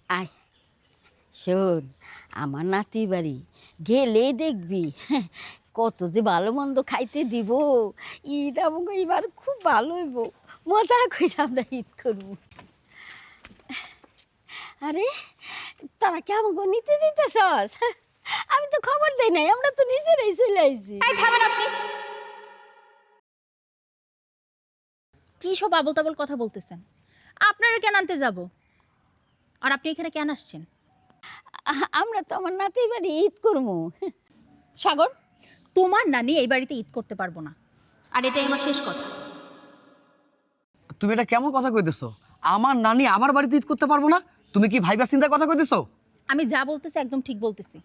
আয় শোন, আমার নাতি বাড়ি গেলেই দেখবি কত যে ভালো মন্দ খাইতে দিব। ঈদ আমাকে এবার খুব ভালো হইব, মজা করে আমরা ঈদ করবো। আরে তারা কি আমাকে নিতে যেতেছস? আমি তো খবর দেই নাই, আমরা তো নিজেরাই চলে আইছি। এই থামেন আপনি। কি সব আবল তাবল কথা বলতেছেন? আপনারা কেন আনতে যাব? আর আপনি এখানে কেন আসছেন? আমরা তো আমার নাতির বাড়ি ঈদ করবো। সাগর, তোমার নানি এই বাড়িতে ঈদ করতে পারবো না, আর এটাই আমার শেষ কথা। তুমি এটা কেমন কথা কইতেছো? আমার নানি আমার বাড়িতে ঈদ করতে পারবো না? তুমি কি ভাইবা চিন্তা কথা কইতেছো? আমি যা বলতেছি একদম ঠিক বলতেছি।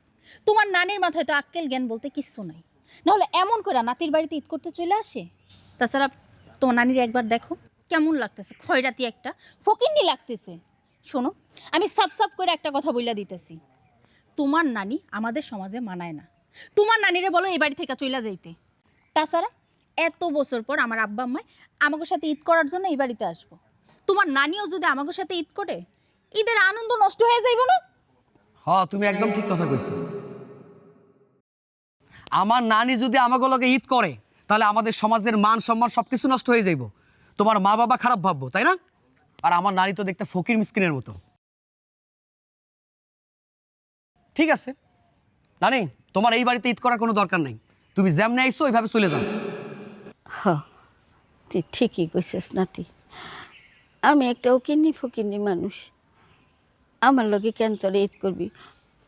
তোমার নানির মাথায় তো আক্কেল জ্ঞান বলতে কিচ্ছু নাই, নাহলে এমন করে নাতির বাড়িতে ঈদ করতে চলে আসে। তাছাড়া তোমার নানির একবার দেখো কেমন লাগতেছে, খয়রাতি একটা ফকিন্নি লাগতেছে। শোনো, আমি সাপ সাপ করে একটা কথা বইলা দিতেছি, তোমার নানি আমাদের সমাজে মানায় না। তোমার নানিরে বলো এই বাড়ি থেকে চইলা যাইতে। তাছাড়া এত বছর পর আমার আব্বা আম্মায় আমাদের সাথে ঈদ করার জন্য এই বাড়িতে আসবো। তোমার নানিও যদি আমাদের সাথে ঈদ করে, ঈদের আনন্দ নষ্ট হয়ে যাইব না? হ্যাঁ, তুমি একদম ঠিক কথা কইছো। আমার নানি যদি আমাকে লগে ঈদ করে, তাহলে আমাদের সমাজের মান সম্মান সবকিছু নষ্ট হয়ে যাইব। তোমার মা বাবা খারাপ ভাববো, তাই না? আর আমার নানি তো দেখতে ফকির মিসকিনের মতো। ঠিক আছে নানি, তোমার এই বাড়িতে ঈদ করার কোনো দরকার নাই। তুমি যেমনে আইছো ওইভাবে চলে যাও। হ, তুই ঠিকই কইছিস নাতি। আমি একটা ওকিন্নি ফকিন্নি মানুষ, আমার লগে কেন তোর ঈদ করবি?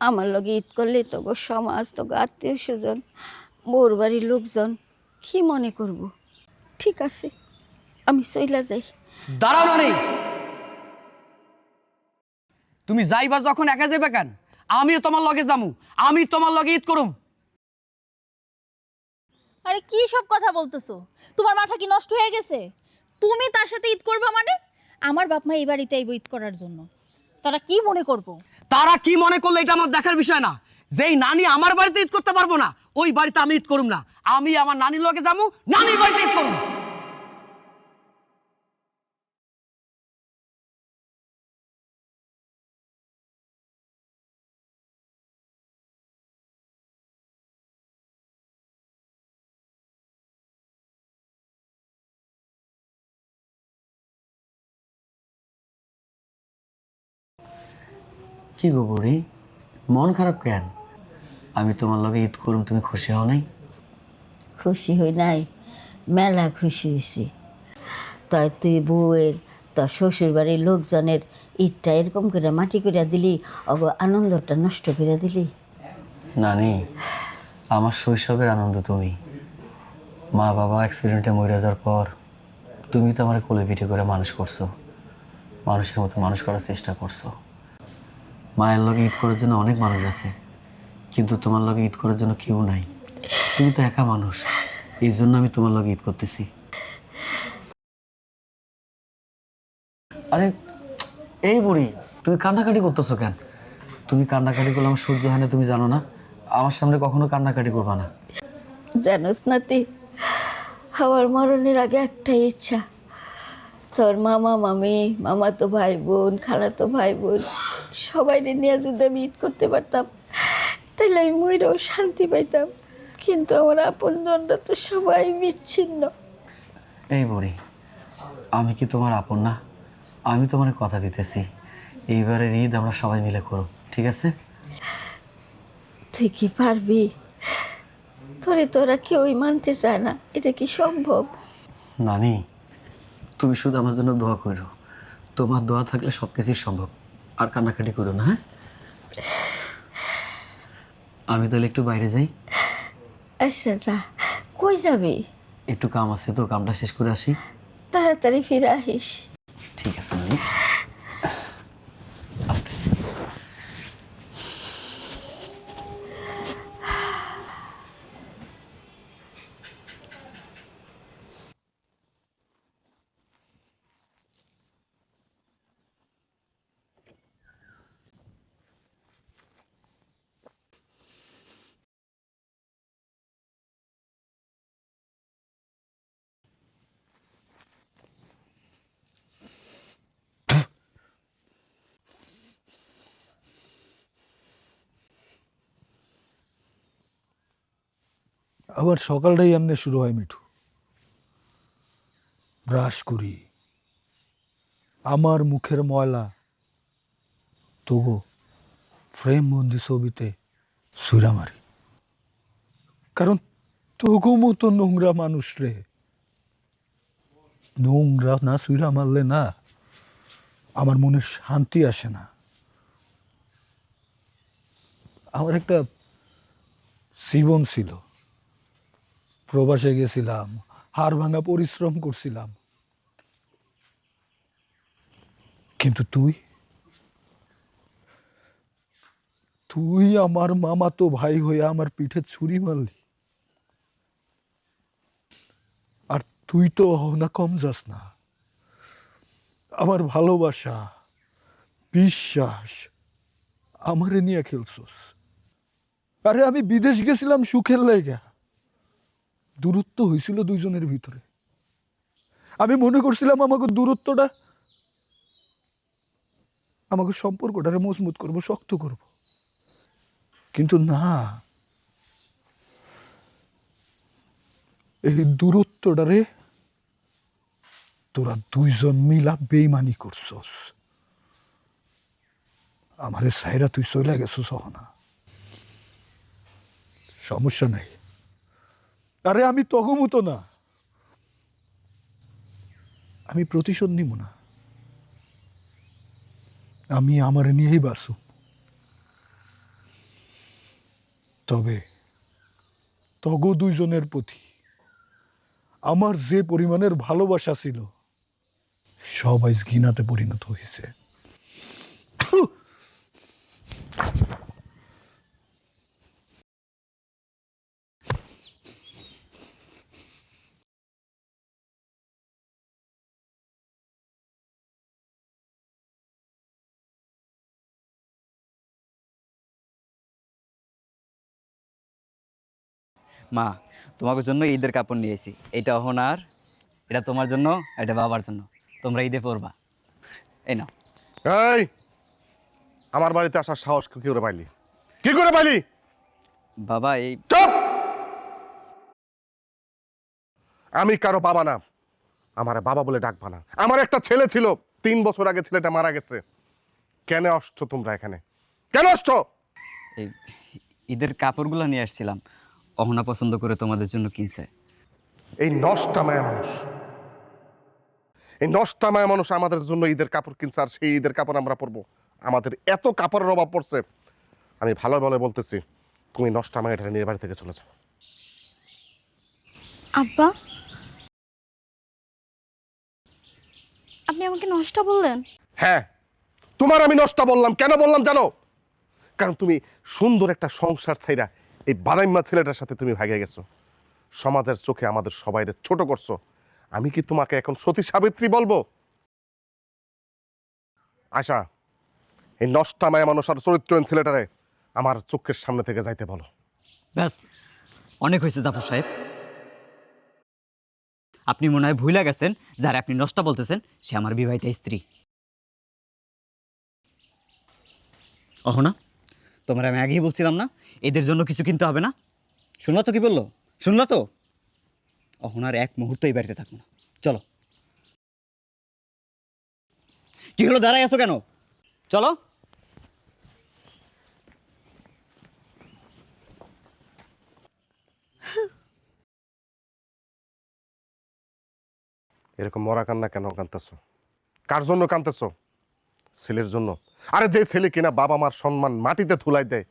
আমার লগে ঈদ করলে তোকে সমাজ, তোকে আত্মীয় স্বজন, বোর বাড়ির লোকজন কি মনে করব? ঠিক আছে, আমি চইলা যাই। দাঁড়াও নানি, তুমি যাইবা যখন একা যাবে কেন? আমিও তোমার লগে যামু, আমি তোমার লগে ঈদ করুম। আরে কি সব কথা বলতেছো? তোমার মাথা কি নষ্ট হয়ে গেছে? তুমি তার সাথে ঈদ করবা মানে? আমার বাপ মা এই বাড়িতে আইব ঈদ করার জন্য, তারা কি মনে করবো? তারা কি মনে করলে এটা আমার দেখার বিষয় না। যেই নানি আমার বাড়িতে ঈদ করতে পারবো না, ওই বাড়িতে আমি ঈদ করুম না। আমি আমার নানির লগে যাবো, নানির বাড়িতে ঈদ করুম। কি গো বুড়ি, মন খারাপ কেন? আমি তোমার লগে ঈদ করুম, তুমি খুশি হও নাই? খুশি হই নাই, মেলা খুশি হয়েছি। তাই তুই বউয়ের, তোর শ্বশুর বাড়ির লোকজনের ঈদটা এরকম করে মাটি করে দিলি, অব আনন্দটা নষ্ট করে দিলি। নানি, আমার শৈশবের আনন্দ তুমি। মা বাবা অ্যাক্সিডেন্টে মরে যাওয়ার পর তুমি তো আমার কোলে পিঠে করে মানুষ করছো, মানুষের মতো মানুষ করার চেষ্টা করছো। মায়ের লগে ঈদ করার জন্য অনেক মানুষ আছে, কিন্তু তোমার লগে ঈদ করার জন্য কেউ নাই। তুমি তো একা মানুষ, এই জন্য আমি তোমার লগে ঈদ করতেছি। আরে এই বুড়ি, তুমি কান্নাকাটি করতেছো কেন? তুমি কান্নাকাটি করলে আমার সহ্য হয় না, তুমি জানো না? আমার সামনে কখনো কান্নাকাটি করবা না। জানোস নাতি, আমার মরণের আগে একটাই ইচ্ছা, তোর মামা মামি, মামাতো ভাই বোন, খালাতো ভাই বোন সবাই নিয়ে যদি আমি ঈদ করতে পারতাম, তাহলে আমি ময়ূরেও শান্তি পাইতাম। কিন্তু আমার আপনজনরা তো সবাই বিচ্ছিন্ন। এই বুড়ি, আমি কি তোমার আপন না? আমি তোমার কথা দিতেছি, এইবারের ঈদ আমরা সবাই মিলে করব, ঠিক আছে? তুই কি পারবি? তোরে তোরা কেউই মানতে চায় না, এটা কি সম্ভব? নানি, তুমি শুধু আমার জন্য দোয়া করো। তোমার দোয়া থাকলে সব কিছুই সম্ভব। আর কান্নাকাটি করো না, হ্যাঁ? আমি তাহলে একটু বাইরে যাই। আচ্ছা যা, কই যাবি? একটু কাম আছে তো, কামটা শেষ করে আসি। তাড়াতাড়ি ফিরে আহিস। ঠিক আছে নানি, আসতেছি। আবার সকালটাই এমনি শুরু হয় মিঠু। ব্রাশ করি, আমার মুখের ময়লা তবু ফ্রেম বন্দি ছবিতে সুরা মারি, কারণ তগু মতো নোংরা মানুষ রে নোংরা না সুরা মারলে না আমার মনে শান্তি আসে না। আমার একটা জীবন ছিল, প্রবাসে গেছিলাম, হাড় ভাঙা পরিশ্রম করছিলাম, কিন্তু তুই তুই আমার মামাতো ভাই হয়ে আমার পিঠে ছুরি মারলি। আর তুই তো না কম যাস না, আমার ভালোবাসা বিশ্বাস আমারে নিয়ে খেলছস। আরে আমি বিদেশ গেছিলাম সুখের লাইগা, দূরত্ব হয়েছিল দুইজনের ভিতরে। আমি মনে করছিলাম আমাকে দূরত্বটা আমাকে সম্পর্কটারে মজবুত করব, শক্ত করব, কিন্তু না, এই দূরত্বটারে তোরা দুইজন মিলা বেইমানি করছস। আমারে সাইরা তুই চলে গেছস না, সমস্যা নাই। আরে আমি তগমতো না, আমি প্রতিশোধ নিব না, আমি আমার নিয়েই বাসু। তবে তগ দুইজনের প্রতি আমার যে পরিমাণের ভালোবাসা ছিল সবাই ঘৃণাতে পরিণত হয়েছে। মা, তোমাকে জন্য ঈদের কাপড় নিয়ে এসেছি। এটা অহনার, এটা তোমার জন্য, এটা বাবার জন্য। তোমরা ঈদে পরবা। এই নাও। এই, আমার বাড়িতে আসার সাহস কি করে পাইলি? কি করে পাইলি? বাবা এই চুপ! আমি কারো বাবা না, আমার বাবা বলে ডাকবা না। আমার একটা ছেলে ছিল, 3 বছর আগে ছেলেটা মারা গেছে। কেন আসছো তোমরা এখানে? কেন আসছো? এই ঈদের কাপড়গুলো নিয়ে আসছিলাম। অহনা পছন্দ করে তোমাদের জন্য কিনছে। এই নষ্টা মায়া মানুষ, এই নষ্টা মায়া মানুষ আমাদের জন্য ঈদের কাপড় কিনছে, আর সেই ঈদের কাপড় আমরা পরবো? আমাদের এত কাপড়ের অভাব পড়ছে। আমি ভালো ভালো বলতেছি, তুমি নষ্টা মায়াটা নিয়ে বাড়ি থেকে চলে যাও। আব্বা, আপনি আমাকে নষ্ট বললেন? হ্যাঁ, তোমার আমি নষ্টা বললাম। কেন বললাম জানো? কারণ তুমি সুন্দর একটা সংসার ছাইরা এই বাদাইম্মা ছেলেটার সাথে তুমি ভাগে গেছো। সমাজের চোখে আমাদের সবাইরে ছোট করছো। আমি কি তোমাকে এখন সতী সাবিত্রী বলবো? আশা, এই নষ্টা মায়া মানুষ আর চরিত্রহীন ছেলেটারে আমার চোখের সামনে থেকে যাইতে বলো। ব্যাস, অনেক হয়েছে জাফর সাহেব। আপনি মনে হয় ভুলে গেছেন, যারা আপনি নষ্ট বলতেছেন সে আমার বিবাহিতা স্ত্রী। অহনা, তোমরা আমি আগেই বলছিলাম না এদের জন্য কিছু কিনতে হবে না? শুনলা তো কি বললো? শুনলা তো? অহনার এক মুহূর্ত এই বাড়িতে থাকবো না। চলো। কি হলো, দাঁড়াই আছো কেন? চলো। এরকম মরা কান্না কেন কাঁদতেছো? কার জন্য কাঁদতেছো? ছেলের জন্য? আরে যে ছেলে কিনা বাবা মার সম্মান মাটিতে ধুলাই দেয়,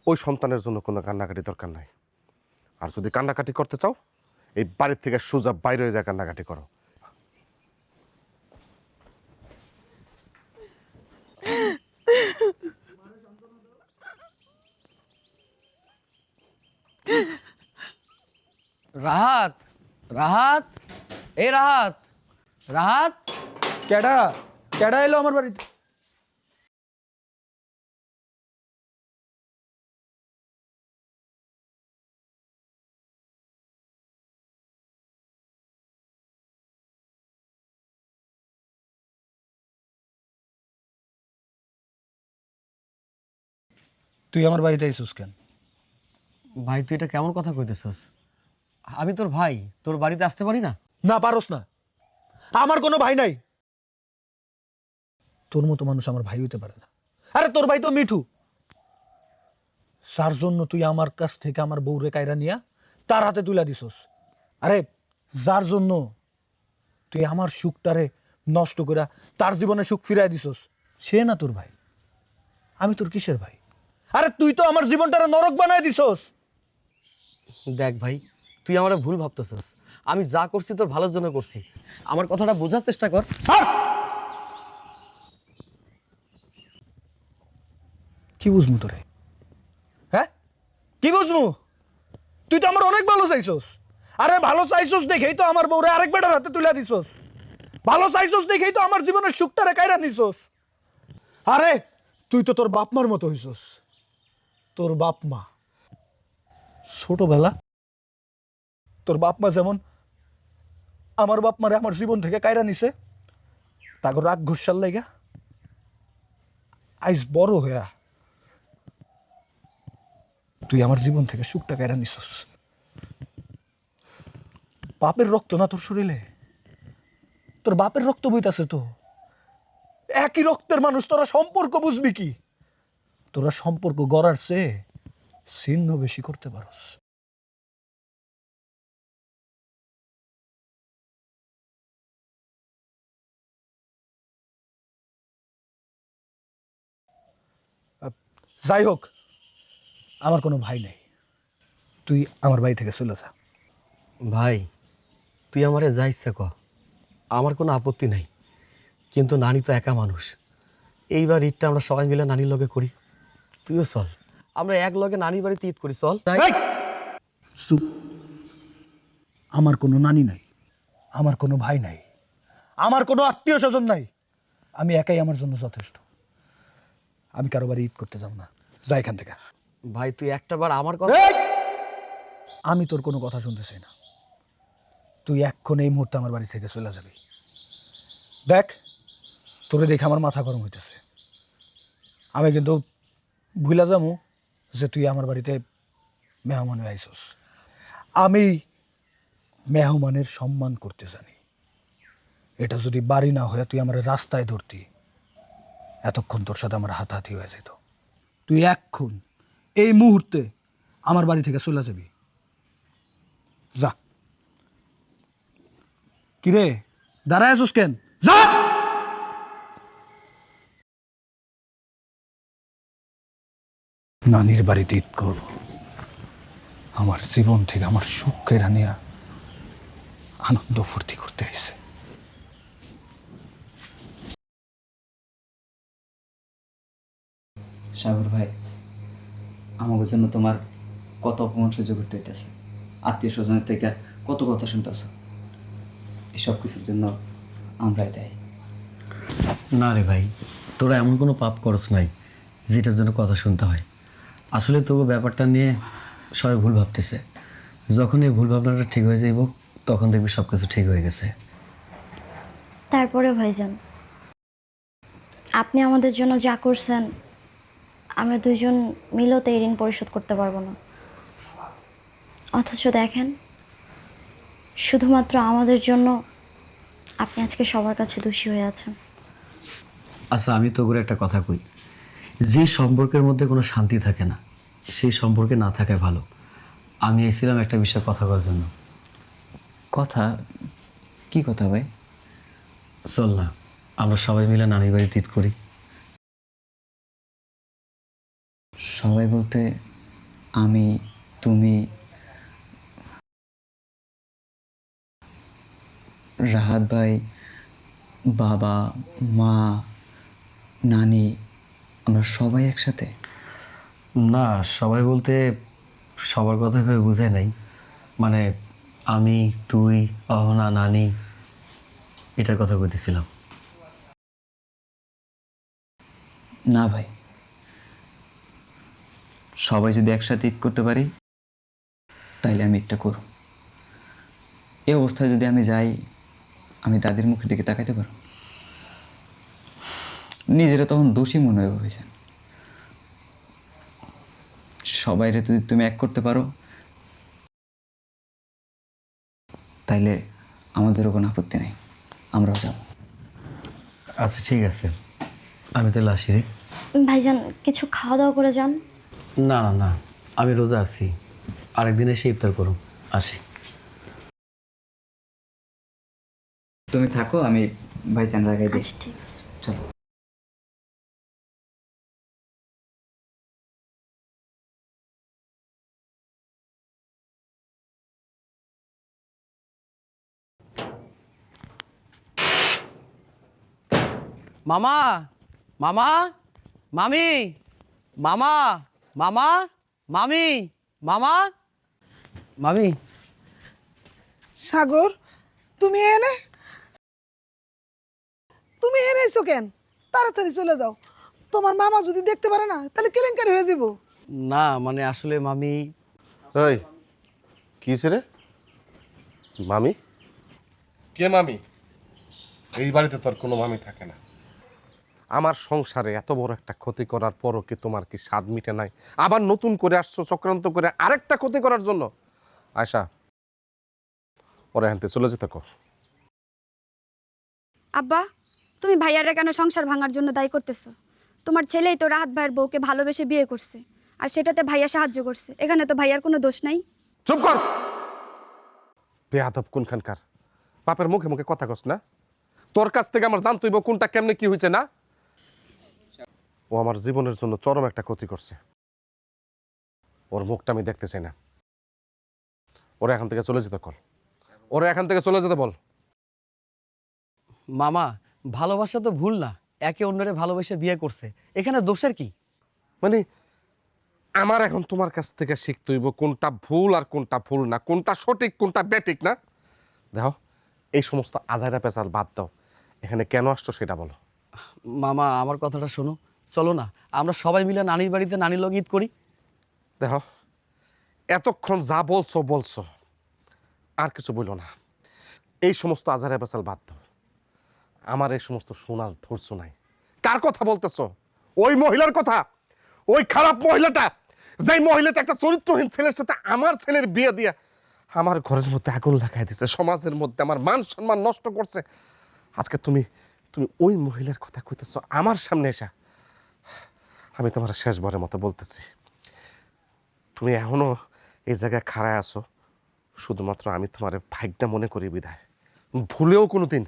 ওই সন্তানের জন্য কোনো কান্নাকাটি দরকার নাই। আর যদি কান্নাকাটি করতে চাও, এই বাড়ির থেকে সোজা বাইরে হয়ে যায় কান্নাকাটি করো। রাহাত, রাহাত, এ রাহাত, রাহাত, কেডা কেডা এলো আমার বাড়িতে? তুই আমার বাড়িতে আইসুস কেন? ভাই তুই এটা কেমন কথা কইতেছস? আমি তোর ভাই, তোর বাড়িতে আসতে পারি না? না, পারস না। আমার কোনো ভাই নাই। তোর মতো মানুষ আমার ভাই হইতে পারে না। আরে তোর ভাই তো মিঠু, যার জন্য তুই আমার কাছ থেকে আমার বউরে কায়রা নিয়া তার হাতে তুলে দিছস। আরে যার জন্য তুই আমার সুখটারে নষ্ট করে তার জীবনে সুখ ফিরাই দিছস, সে না তোর ভাই। আমি তোর কিসের ভাই? আরে তুই তো আমার জীবনটারে নরক বানাই দিছস। দেখ ভাই, তুই আমার ভুল ভাবতেছস। আমি যা করছি তোর ভালোর জন্য করছি। আমার কথাটা বোঝার চেষ্টা কর। কি বুঝমু তোরে? হ্যাঁ, কি বুঝমু? তুই তো আমার অনেক ভালো চাইছস। আরে ভালো চাইছস দেখেই তো আমার বউরে আরেক বেটার হাতে তুলে দিছস। ভালো চাইছস দেখেই তো আমার জীবনের সুখটারে কায়রা নিছস। আরে তুই তো তোর বাপ মার মতো হইছস। তোর বাপ মা ছোটবেলা তোর বাপ মা যেমন আমার বাপ মারে আমার জীবন থেকে কায়রা নিছে, তাকে রাগ ঘুষার লাইগা আইস বড় হইয়া তুই আমার জীবন থেকে সুখটা কায়রা নিছস। বাপের রক্ত না তোর শরীরে? তোর বাপের রক্ত বইতাছে তো। একই রক্তের মানুষ, তোরা সম্পর্ক বুঝবি কি? তোরা সম্পর্ক গড়ার চেয়ে ছিন্ন বেশি করতে পারস। যাই হোক, আমার কোনো ভাই নেই। তুই আমার বাড়ি থেকে চলে যা। ভাই, তুই আমারে যা ইচ্ছা কর, আমার কোনো আপত্তি নাই। কিন্তু নানি তো একা মানুষ। এইবার ঈদটা আমরা সবাই মিলে নানির লগে করি। তুইও চল, আমরা এক লগে নানির বাড়িতে ঈদ করি, চল। এই! চুপ। আমার কোনো নানি নাই, আমার কোনো ভাই নাই, আমার কোনো আত্মীয় স্বজন নাই। আমি একাই আমার জন্য যথেষ্ট। আমি কারো বাড়ি ঈদ করতে যাব না। যা এখান থেকে। ভাই, তুই একটা বার আমার কথা। এই! আমি তোর কোনো কথা শুনতে চাই না। তুই এক্ষণ এই মুহূর্তে আমার বাড়ি থেকে চলে যাবি। দেখ, তোরে দেখে আমার মাথা গরম হইতেছে। আমি কিন্তু ভুলা যাবো যে তুই আমার বাড়িতে মেহমান হয়ে আইসস। আমি মেহমানের সম্মান করতে জানি। এটা যদি বাড়ি না হয়ে তুই আমার রাস্তায় ধরতি, এতক্ষণ তোর সাথে আমার হাতাহাতি হয়ে যেত। তুই এক্ষণ এই মুহূর্তে আমার বাড়ি থেকে চলে যাবি। যা। কিরে, দাঁড়ায় আছিস কেন? যা। নানির বাড়িতে ঈদ করব। আমার জীবন থেকে আমার সুখ কেড়ে নিয়ে আনন্দ ফুর্তি করতে এসে। সাগর ভাই, আমাদের জন্য তোমার কত অপমান সহ্য করতে হইতেছে, আত্মীয় স্বজনের থেকে কত কথা শুনতেছ, এসব কিছুর জন্য আমরাই দেয়। না রে ভাই, তোরা এমন কোনো পাপ করস নাই যেটার জন্য কথা শুনতে হয়। আসলে তোকে ব্যাপারটা নিয়ে সবাই ভুল ভাবতেছে। যখন এই ভুল ভাবনাটা ঠিক হয়ে যাইব, তখন দেখবি সব কিছু ঠিক হয়ে গেছে। তারপরে ভাইজান, আপনি আমাদের জন্য যা করছেন, আমরা দুইজন মিলেও তো এই ঋণ পরিশোধ করতে পারবো না। অথচ দেখেন, শুধুমাত্র আমাদের জন্য আপনি আজকে সবার কাছে দোষী হয়ে আছেন। আচ্ছা, আমি তো করে একটা কথা কই, যে সম্পর্কের মধ্যে কোনো শান্তি থাকে না, সেই সম্পর্কে না থাকাই ভালো। আমি এসেছিলাম একটা বিষয়ে কথা বলার জন্য। কথা? কি কথা ভাই? চল না, আমরা সবাই মিলে নানির বাড়িতে ঈদ করি। সবাই বলতে আমি, তুমি, রাহাত ভাই, বাবা, মা, নানি, আমরা সবাই একসাথে? না, সবাই বলতে সবার কথা ভেবে বোঝায় নাই। মানে আমি, তুই, অহনা, নানি, এটার কথা বলতেছিলাম। না ভাই, সবাই যদি একসাথে ঈদ করতে পারি তাইলে আমি একটা করব। এই অবস্থায় যদি আমি যাই, আমি দাদির মুখের দিকে তাকাইতে পারব? নিজেরা তখন দোষী মনে হয়ে হয়েছেন। সবাইরে যদি তুমি এক করতে পারো তাইলে আমাদেরও কোনো আপত্তি নেই, আমরাও যাব। আচ্ছা ঠিক আছে, আমি তাহলে আসি রে। ভাইজান কিছু খাওয়া দাওয়া করে যান। না না না, আমি রোজা আছি, আরেকদিন এসে ইফতার করুন, আসি। তুমি থাকো, আমি ভাইজান রাখাই দিই। আচ্ছা ঠিক আছে। চলো। মামা, মামা, মামি, মামা, মামা, মামি, মামা, মামি। সাগর, তুমি এনে এসো কেন? তাড়াতাড়ি চলে যাও। তোমার মামা যদি দেখতে পারে না তাহলে কেলেঙ্কারি হয়ে যাব। না মানে আসলে মামি। এই কি হয়েছে রে? মামি? কে মামি? এই বাড়িতে তোর কোনো মামি থাকে না। আমার সংসারে এত বড় একটা ক্ষতি করার পরও কি তোমার কি স্বাদ মিটে নাই? আবার নতুন করে আসছো চক্রান্ত করে আরেকটা ক্ষতি করার জন্য। আয়শা, ওরা এখান থেকে চলে যেতে কর। আব্বা, তুমি ভাইয়ারা কেন সংসার ভাঙার জন্য দায়ী করতেছো? তোমার ছেলেই তো রাহাত ভাইয়ের বউকে ভালোবেসে বিয়ে করছে, আর সেটাতে ভাইয়া সাহায্য করছে। এখানে তো ভাইয়ার কোনো দোষ নাই। চুপ কর! বেয়াদব কোনখানকার, বাপের মুখে মুখে কথা কস না। তোর কাছ থেকে আমার জানতে হইব কোনটা কেমনে কি হয়েছে না। ও আমার জীবনের জন্য চরম একটা ক্ষতি করছে, ওর মুখটা আমি দেখতে চাই না। ওরা এখান থেকে চলে যেতে কল, ওরা এখান থেকে চলে যেতে বল। মামা, ভালোবাসা তো ভুল না, একে অন্যরে ভালোবেসে বিয়ে করছে, এখানে দোষের কি? মানে আমার এখন তোমার কাছ থেকে শিখতে হইব কোনটা ভুল আর কোনটা ভুল না, কোনটা সঠিক কোনটা বেঠিক না। দেখো, এই সমস্ত আজাইরা পেঁচাল বাদ দাও, এখানে কেন আসছো সেটা বলো। মামা আমার কথাটা শোনো, চলো না আমরা সবাই মিলে নানির বাড়িতে নানির লগে ঈদ করি। দেখো, এতক্ষণ যা বলছো বলছো, আর কিছু বললো না। এই সমস্ত আজারে পেঁচাল বাদ দাও, আমার এই সমস্ত শোনার ধৈর্য নাই। কার কথা বলতেছো? ওই মহিলার কথা, ওই খারাপ মহিলাটা, যেই মহিলাটা একটা চরিত্রহীন ছেলের সাথে আমার ছেলের বিয়ে দিয়ে আমার ঘরের মধ্যে আগুন লাগাই দিছে, সমাজের মধ্যে আমার মান সম্মান নষ্ট করছে। আজকে তুমি তুমি ওই মহিলার কথা কইতেছো আমার সামনে এসা। আমি তোমার শেষবারের মতো বলতেছি, তুমি এখনো এই জায়গায় খাড়ায় আছো শুধুমাত্র আমি তোমার ভাগ্যটা মনে করি বিদায়। ভুলেও কোনোদিন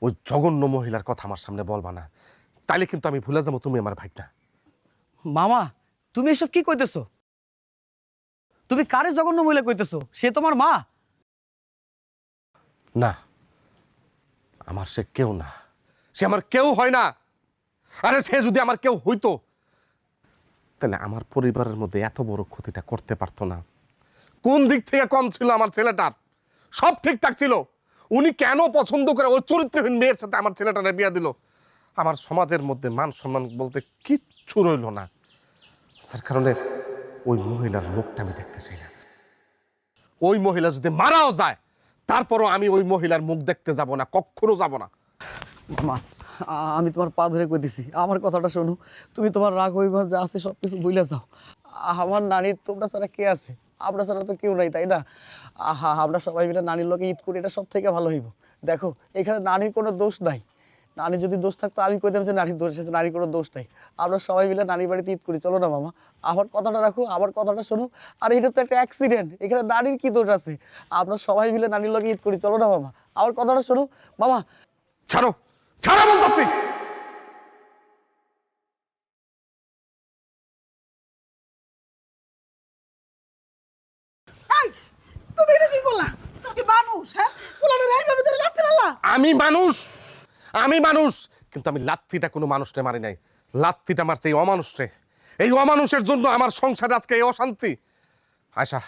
ওই জঘন্য মহিলার কথা আমার সামনে বলবা না, তাইলে কিন্তু আমি ভুলে যাবো তুমি আমার ভাগ্যটা। মামা, তুমি এসব কি কইতেছো? তুমি কারে জঘন্য মহিলা কইতেছো? সে তোমার মা? না, আমার সে কেউ না, সে আমার কেউ হয় না। আরে সে যদি আমার কেউ হইতো তাহলে আমার পরিবারের মধ্যে এত বড় ক্ষতিটা করতে পারতো না। কোন দিক থেকে কম ছিল আমার ছেলেটার? সব ঠিকঠাক ছিল। উনি কেন পছন্দ করে ওই চরিত্রহীন মেয়ের সাথে আমার ছেলেটারে বিয়ে দিল? আমার সমাজের মধ্যে মান সম্মান বলতে কিচ্ছু রইল না। যার কারণে ওই মহিলার মুখটা আমি দেখতে চাই না। ওই মহিলা যদি মারাও যায় তারপরও আমি ওই মহিলার মুখ দেখতে যাব না, কখনো যাব না। মামা, আমি তোমার পা ধরে কইতেছি, আমার কথাটা শোনো। তুমি তোমার রাগ অভিমান যা আছে সব কিছু ভুলে যাও। আমার নানি তোমরা ছাড়া কে আছে? আমরা ছাড়া তো কেউ নাই, তাই না? আমরা সবাই মিলে নানির লোকে ঈদ করি, এটা সব থেকে ভালো হইব। দেখো, এখানে নানির কোনো দোষ নাই। নানি যদি দোষ থাকতো আমি কইতাম যে নানির দোষ আছে, নানির কোনো দোষ নাই। আমরা সবাই মিলে নানির বাড়িতে ঈদ করি, চলো না মামা? আমার কথাটা রাখো, আমার কথাটা শোনো। আর এটা তো একটা অ্যাক্সিডেন্ট, এখানে নানির কি দোষ আছে? আমরা সবাই মিলে নানির লোকে ঈদ করি, চলো না মামা? আমার কথাটা শোনো মামা। ছাড়ো, ছাড়ো বলতেছি। তুমি এটা কি করলা? তুমি কি মানুষ? হ্যাঁ, কোলানের এইভাবে ধরে লাগতে পারলা? আমি মানুষ, আমি মানুষ, কিন্তু আমি লাত্তিটা কোনো মানুষকে মারি নাই। লাত্তিটা মারছে এই অমানুষে। এই অমানুষের জন্য আমার সংসারে আজকে এই অশান্তি। আয়শা,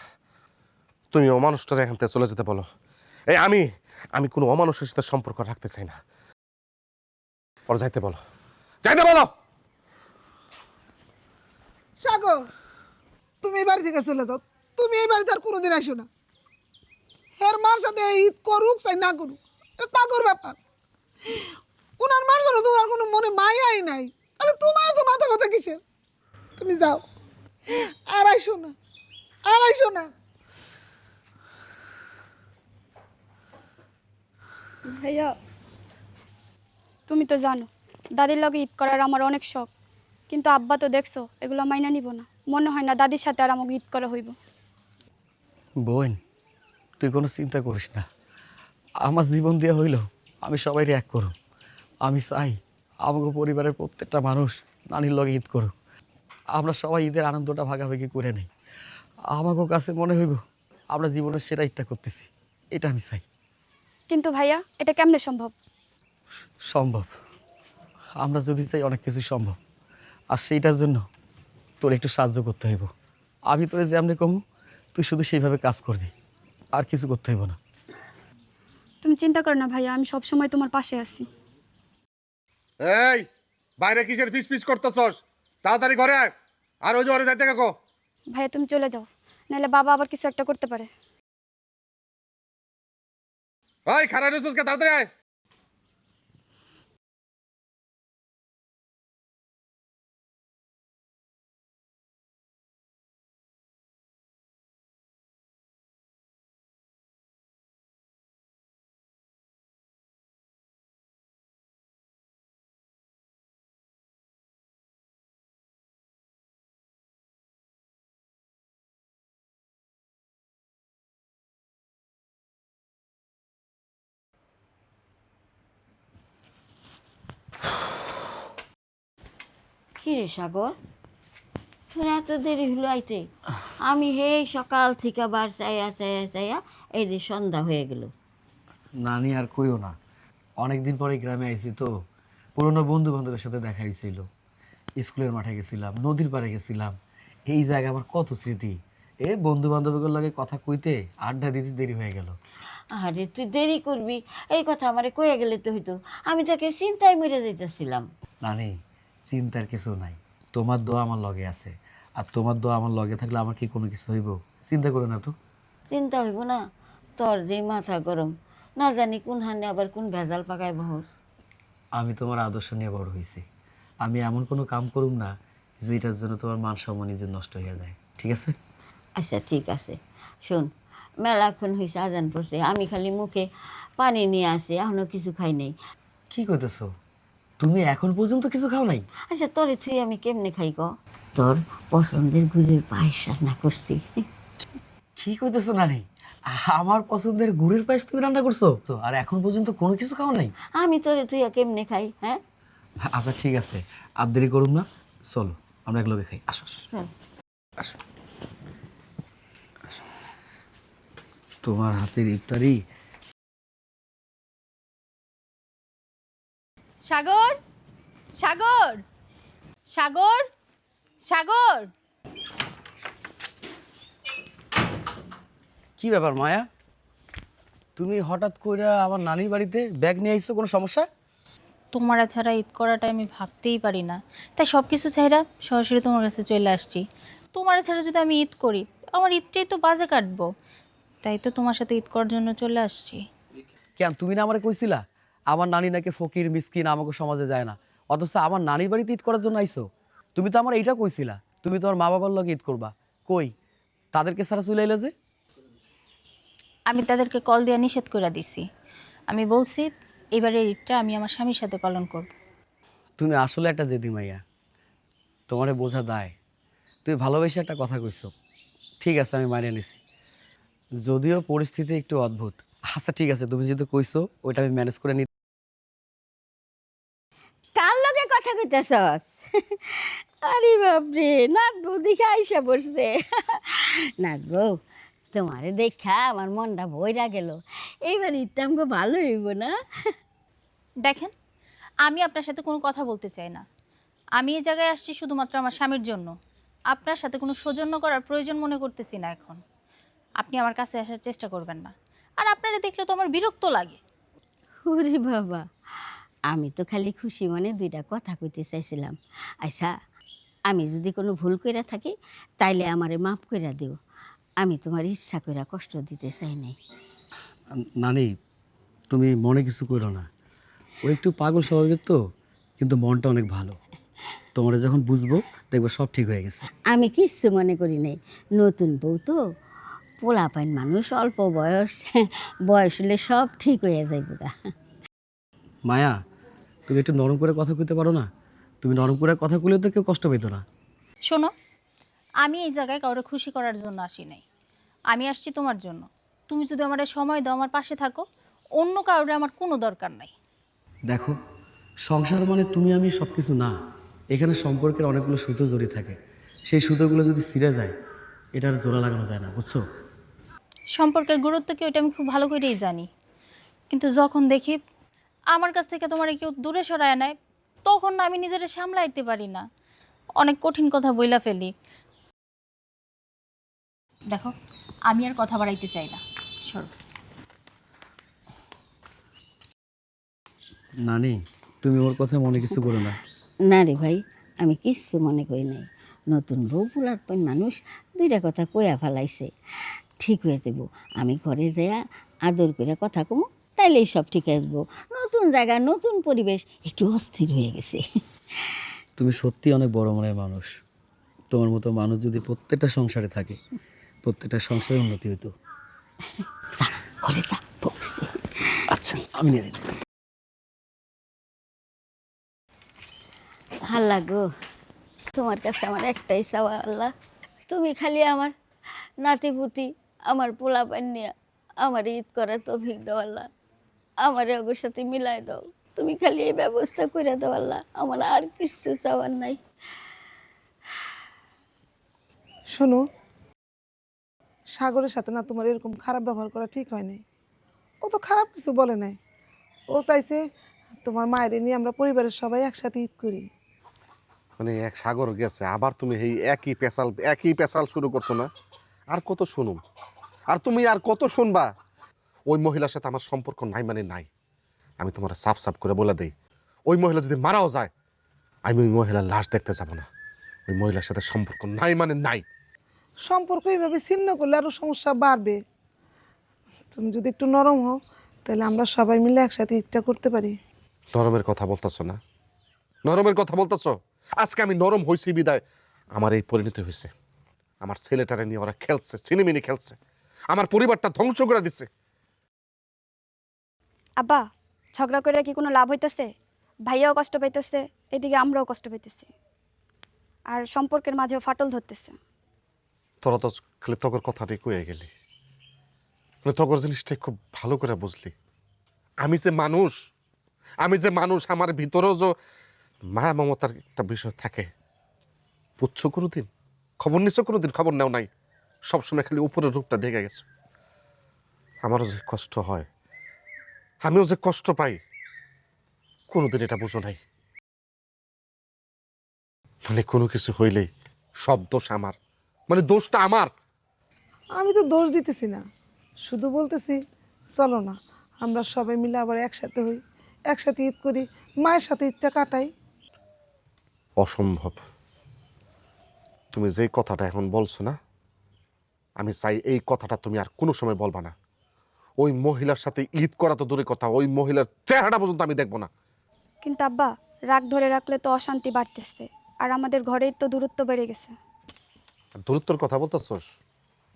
তুমি অমানুষটারে এখান থেকে চলে যেতে বলো। এই আমি কোনো অমানুষের সাথে সম্পর্ক রাখতে চাই না। ওর যাইতে বলো, যাইতে বলো। সাগর, তুমি এই বাড়ি থেকে চলে যাও। তুমি এই বাড়িতে আর কোনোদিন আসো না। এর মার সাথে ঈদ করুক চাই না করুক, এটা তাগর ব্যাপার। ওনার মার জন্য তোমার কোনো মনে মায়াই নাই, তাহলে তোমার তো মাথা ব্যথা কিসের? তুমি যাও, আর আইসো না, আর আইসো না। ভাইয়া তুমি তো জানো দাদির লগে ঈদ করার আমার অনেক শখ, কিন্তু আব্বা তো দেখছো এগুলো মাইনা নিব না। মনে হয় না দাদির সাথে আর আমাকে ঈদ করা হইব। বোন, তুই কোনো চিন্তা করিস না। আমার জীবন দিয়ে হইল আমি সবাই এক করুম। আমি চাই আমাকে পরিবারের প্রত্যেকটা মানুষ নানির লগে ঈদ করুক। আমরা সবাই ঈদের আনন্দটা ভাগাভাগি করে নেই। আমাকে কাছে মনে হইব আমরা জীবনের সেরা ঈদটা করতেছি, এটা আমি চাই। কিন্তু ভাইয়া এটা কেমনে সম্ভব? সম্ভব, আমরা যদি চাই অনেক কিছু সম্ভব। আর সেইটার জন্য তোর একটু সাহায্য করতে হইব। আমি তোরে যেমনি কমু তুই শুধু সেইভাবে কাজ করবি, আর কিছু করতে হইব না। তুমি চিন্তা করো না ভাইয়া, আমি সব সময় তোমার পাশে আছি। এই বাইরে কিসের ফিস ফিস করতেছস? তাড়াতাড়ি ঘরে আয়। আর ওই যে ওরে যাইতে কাকো। ভাইয়া তুমি চলে যাও, নাহলে বাবা আবার কিছু একটা করতে পারে। ওই খারাপ রইছস কে? তাড়াতাড়ি আয়। কি রে সাগর, তোর এত দেরি হলো আইতে? আমি হেই সকাল থেকে বার চাইয়া চাইয়া চাইয়া এই যে সন্ধ্যা হয়ে গেল। নানি আর কইও না, অনেক দিন পরে গ্রামে আইছি তো। পুরনো বন্ধু বান্ধবের সাথে দেখা হয়েছিল, স্কুলের মাঠে গেছিলাম, নদীর পাড়ে গেছিলাম। এই জায়গা আমার কত স্মৃতি। এ বন্ধু বান্ধবের লাগে কথা কইতে আড্ডা দিতে দেরি হয়ে গেল। আরে তুই দেরি করবি এই কথা আমারে কয়ে গেলে তো হইতো, আমি তাকে চিন্তায় মরে যাইতেছিলাম। নানি, চিন্তার কিছু নাই, তোমার দোয়া আমার লগে আছে। আর তোমার দোয়া আমার লগে থাকলে আমার কি কোনো কিছু হইব? চিন্তা করো না তো। চিন্তা হইব না? তোর যে মাথা গরম, না জানি কোন হানে আবার কোন ভেজাল পাকায় বহস। আমি তোমার আদর্শ নিয়ে বড় হয়েছি। আমি এমন কোনো কাম করুম না যেটার জন্য তোমার মান সম্মান নিজের নষ্ট হয়ে যায়, ঠিক আছে? আচ্ছা ঠিক আছে, শোন, মেলাক্ষণ হয়েছে আজান পড়ছে, আমি খালি মুখে পানি নিয়ে আসি, এখনো কিছু খাই নাই। কি কইতেছো? তুমি এখন পর্যন্ত কিছু খাও নাই? আচ্ছা তোরে তুই আমি কেমনে খাই ক? তোর পছন্দের গুড়ের পায়েস রান্না করছি। কি কইতেছো নানি? আমার পছন্দের গুড়ের পায়েস তুমি রান্না করছো তো, আর এখন পর্যন্ত কোনো কিছু খাও নাই? আমি তোরে তুই কেমনে খাই? হ্যাঁ আচ্ছা ঠিক আছে, আর দেরি করুম না, চলো আমরা একলগে খাই। আসো আসো চল। আসো। তোমার হাতের ইফতারি। সাগর, সাগর, সাগর, সাগর। কি ব্যাপার মায়া, তুমি হঠাৎ করে আমার নানির বাড়িতে ব্যাগ নিয়ে আইছো? কোনো সমস্যা? তোমারা ছাড়া ঈদ করাটা আমি ভাবতেই পারি না, তাই সব কিছু ছাইরা সরাসরি তোমার কাছে চলে আসছি। তোমার ছাড়া যদি আমি ঈদ করি, আমার ঈদটাই তো বাজে কাটবো, তাই তো তোমার সাথে ঈদ করার জন্য চলে আসছি। কেন, তুমি না আমারে কইছিলা আমার নানি নাকি ফকির মিসকিন, আমাকে সমাজে যায় না, অথচ আমার নানির বাড়িতে ঈদ করার জন্য আইছো? তুমি তো আমার এইটা কইছিলা তুমি তোমার মা বাবার লগে ঈদ করবা, কই তাদেরকে ছাড়া চলে এলে যে? আমি তাদেরকে কল দিয়ে নিষেধ করে দিছি। আমি বলছি এবারের ঈদটা আমি আমার স্বামীর সাথে পালন করব। তুমি আসলে একটা জেদি মাইয়া, তোমারে বোঝা দায়। তুমি ভালোবেসে একটা কথা কইছো, ঠিক আছে আমি মানিয়ে নিছি, যদিও পরিস্থিতি একটু অদ্ভুত। আচ্ছা ঠিক আছে, তুমি যেহেতু কইছো ওইটা আমি ম্যানেজ করে নি। কার লগে কথা কইতেছস? আরে বাপরে, নাথ বউ দেখে আইসা পড়ছে। নাথ বউ, তোমারে দেখা আমার মনটা বইরা গেল। এইবার ঈদটা আমাকে ভালো হইব না? দেখেন, আমি আপনার সাথে কোনো কথা বলতে চাই না। আমি এই জায়গায় আসছি শুধুমাত্র আমার স্বামীর জন্য। আপনার সাথে কোনো সৌজন্য করার প্রয়োজন মনে করতেছি না এখন। আপনি আমার কাছে আসার চেষ্টা করবেন না। আর আপনারা দেখলে তো আমার বিরক্ত লাগে। ওরে বাবা, আমি তো খালি খুশি মনে দুইটা কথা কইতে চাইছিলাম। আচ্ছা, আমি যদি কোনো ভুল কইরা থাকি তাইলে আমারে মাফ কইরা দিও। আমি তোমার ইচ্ছা কইরা কষ্ট দিতে চাই নাই। নানি, তুমি মনে কিছু করো না, ও একটু পাগল স্বভাবের তো, কিন্তু মনটা অনেক ভালো। তোমারে যখন বুঝবো দেখবো সব ঠিক হয়ে গেছে। আমি কিচ্ছু মনে করি নাই, নতুন বউ তো পোলা পাইন মানুষ, অল্প বয়স, বয়স হলে সব ঠিক হয়ে যাইব গা। মায়া, তুমি একটু নরম করে কথা কইতে পারো না? তুমি নরম করে কথা কইলে তো কেউ কষ্ট পেতো না। শোনো, আমি এই জায়গায় কাউরে খুশি করার জন্য আসি নাই, আমি আসছি তোমার জন্য। তুমি যদি আমার সময় দাও, আমার পাশে থাকো, অন্য কাউরে আমার কোনো দরকার নাই। দেখো, সংসার মানে তুমি আমি সব কিছু না। এখানে সম্পর্কের অনেকগুলো সুতো জড়িয়ে থাকে। সেই সুতোগুলো যদি ছিঁড়ে যায়, এটার জোড়া লাগানো যায় না, বুঝছো? সম্পর্কের গুরুত্ব কি ওইটা আমি খুব ভালো করেই জানি, কিন্তু যখন দেখি আমার কাছ থেকে তোমার কেউ দূরে সরায় নেয়, তখন না আমি নিজেরা সামলাইতে পারি না, অনেক কঠিন কথা বইলা ফেলি। দেখো, আমি আর কথা বাড়াইতে চাই না, সর। নানি, তুমি ওর কথা মনে কিছু করো না। না রে ভাই, আমি কিচ্ছু মনে করি নাই। নতুন বউ পোলার পাইন মানুষ, দুইটা কথা কইয়া ফেলাইছে, ঠিক হয়ে যাব। আমি ঘরে যাইয়া আদর করে কথা কমু, তাইলেই সব ঠিক হয়ে যাবো। নতুন জায়গা, নতুন পরিবেশ, একটু অস্থির হয়ে গেছে। তুমি সত্যি অনেক বড় মনের মানুষ। তোমার মতো মানুষ যদি প্রত্যেকটা সংসারে থাকে, প্রত্যেকটা সংসারে উন্নতি হইতো। যা, ঘরে যা, বকছি। আচ্ছা, আমি নিয়ে যেতেছি। আল্লাহ গো, তোমার কাছে আমার একটাই চাওয়া, আল্লাহ তুমি খালি আমার নাতিপুতি, আমার পোলা পান নিয়ে আমার ঈদ করার তৌফিক দাও আল্লাহ। আমার ওর সাথে মিলাই দাও, তুমি খালি এই ব্যবস্থা করে দাও আল্লাহ, আমার আর কিছু চাওয়ার নাই। শোনো, সাগরের সাথে না তোমার এরকম খারাপ ব্যবহার করা ঠিক হয় নাই। ও তো খারাপ কিছু বলে নাই, ও চাইছে তোমার মায়ের নিয়ে আমরা পরিবারের সবাই একসাথে ঈদ করি। মানে এক সাগর গেছে, আবার তুমি এই একই পেশাল শুরু করছো না? আর কত শুনুম, আর তুমি আর কত শুনবা? ওই মহিলার সাথে আমার সম্পর্ক নাই মানে নাই। আমি তোমার সাফ সাফ করে বলে দেই, ওই মহিলা যদি মারাও যায়, আমি ওই মহিলার লাশ দেখতে যাব না। ওই মহিলার সাথে সম্পর্ক নাই মানে নাই। সম্পর্ক এইভাবে ছিন্ন করলে আরও সমস্যা বাড়বে। তুমি যদি একটু নরম হও, তাহলে আমরা সবাই মিলে একসাথে ঈদটা করতে পারি। নরমের কথা বলতেছো না? নরমের কথা বলতেছো? আজকে আমি নরম হয়েছি বিদায় আমার এই পরিণতি হয়েছে। আমার ছেলেটারে নিয়ে ওরা খেলছে, ছিনিমিনি খেলছে, আমার পরিবারটা ধ্বংস করে দিচ্ছে। আব্বা, ঝগড়া করে কি কোনো লাভ হইতেছে? ভাইয়াও কষ্ট পাইতেছে, এদিকে আমরাও কষ্ট পাইতেছি, আর সম্পর্কের মাঝেও ফাটল ধরতেছে। তোরা তো খালি তগর কথাটাই কয়ে গেলি, মানে তগর জিনিসটাই খুব ভালো করে বুঝলি। আমি যে মানুষ, আমার ভিতরেও যে মায়া মমতার একটা বিষয় থাকে। বুঝছো কোনোদিন? খবর নিচ্ছ কোনোদিন? খবর নেও নাই, সবসময় খালি উপরের রূপটা দেখে গেছো। আমারও যে কষ্ট হয়, আমিও যে কষ্ট পাই, কোনোদিন এটা বুঝো নাই। মানে কোনো কিছু হইলেই সব দোষ আমার, মানে দোষটা আমার। আমি তো দোষ দিতেছি না, শুধু বলতেছি চলো না আমরা সবাই মিলে আবার একসাথে হই, একসাথে ঈদ করি, মায়ের সাথে ঈদটা কাটাই। অসম্ভব। তুমি যেই কথাটা এখন বলছো না, আমি চাই এই কথাটা তুমি আর কোনো সময় বলবা না। ওই মহিলার সাথে ঈদ করা তো দূরে কথা, ওই মহিলার চেহারাটা পর্যন্ত আমি দেখবো না। কিন্তু আব্বা, রাগ ধরে রাখলে তো অশান্তি বাড়তেছে, আর আমাদের ঘরেই তো দূরত্ব বেড়ে গেছে। আর দূরত্বর কথা বলতেছোস?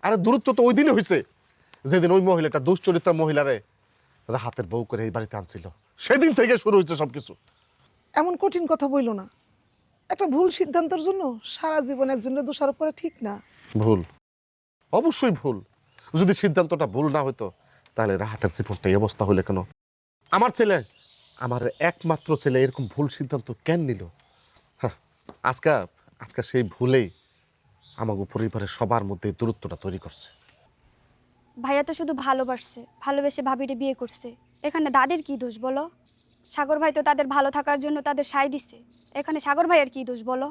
আরে দূরত্ব তো ওই দিনই হয়েছে, যেদিন ওই মহিলাটা দুশ্চরিত্রা মহিলারে রাহাতের বউ করে এই বাড়িতে আনছিল। সেদিন থেকে শুরু হয়েছে সবকিছু। এমন কঠিন কথা বইল না। একটা ভুল সিদ্ধান্তের জন্য সারা জীবন একজনের দোষারোপ করা ঠিক না। ভুল, অবশ্যই ভুল। যদি সিদ্ধান্তটা ভুল না হতো, তাহলে রাহাতের জীবনটা এই অবস্থা হলে কেন? আমার ছেলে, আমার একমাত্র ছেলে এরকম ভুল সিদ্ধান্ত কেন নিল? হ্যাঁ, আজকে সেই ভুলেই আমাকে পরিবারের সবার মধ্যে দূরত্বটা তৈরি করছে। ভাইয়া তো শুধু ভালোবাসছে, ভালোবেসে ভাবিরে বিয়ে করছে, এখানে দাদের কি দোষ বলো? সাগর ভাই তো তাদের ভালো থাকার জন্য তাদের সায় দিছে, এখানে সাগর ভাইয়ের কি দোষ বলো?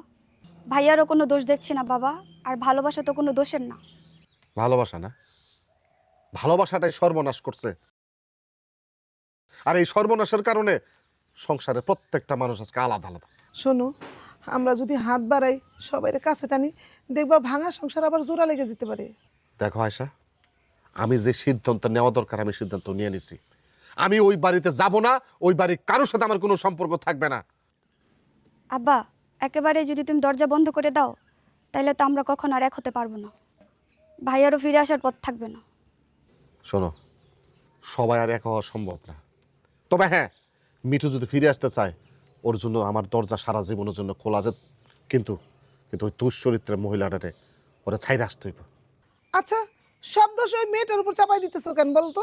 ভাইয়ারও কোনো দোষ দেখছি না বাবা, আর ভালোবাসা তো কোনো দোষের না। ভালোবাসা না, ভালোবাসাটাই সর্বনাশ করছে। আর এই সর্বনাশের কারণে সংসারে প্রত্যেকটা মানুষ আজকে আলাদা আলাদা। শোনো, আমরা যদি হাত বাড়াই, সবাইয়ের কাছে টানি, দেখবা ভাঙা সংসার আবার জোড়া লেগে যেতে পারে। দেখো আয়শা, আমি যে সিদ্ধান্ত নেওয়া দরকার আমি সিদ্ধান্ত নিয়ে নিছি। আমি ওই বাড়িতে যাব না, ওই বাড়ির কারোর সাথে আমার কোনো সম্পর্ক থাকবে না। আব্বা, একেবারে যদি তুমি দরজা বন্ধ করে দাও, তাহলে তো আমরা কখনো আর এক হতে পারবো না। ভাইয়ারও ফিরে আসার পথ থাকবে না। শোনো, সবাই আর এক হওয়া সম্ভব না, তবে হ্যাঁ, মিঠু যদি ফিরে আসতে চায় ওর জন্য আমার দরজা সারা জীবনের জন্য খোলা আছে, কিন্তু কিন্তু ওই দুশ্চরিত্রের মহিলাটারে ওরা ছাইরে আসতে হইব। আচ্ছা, সব দোষ ওই মেয়েটার উপর চাপাই দিতেছো কেন বলতো?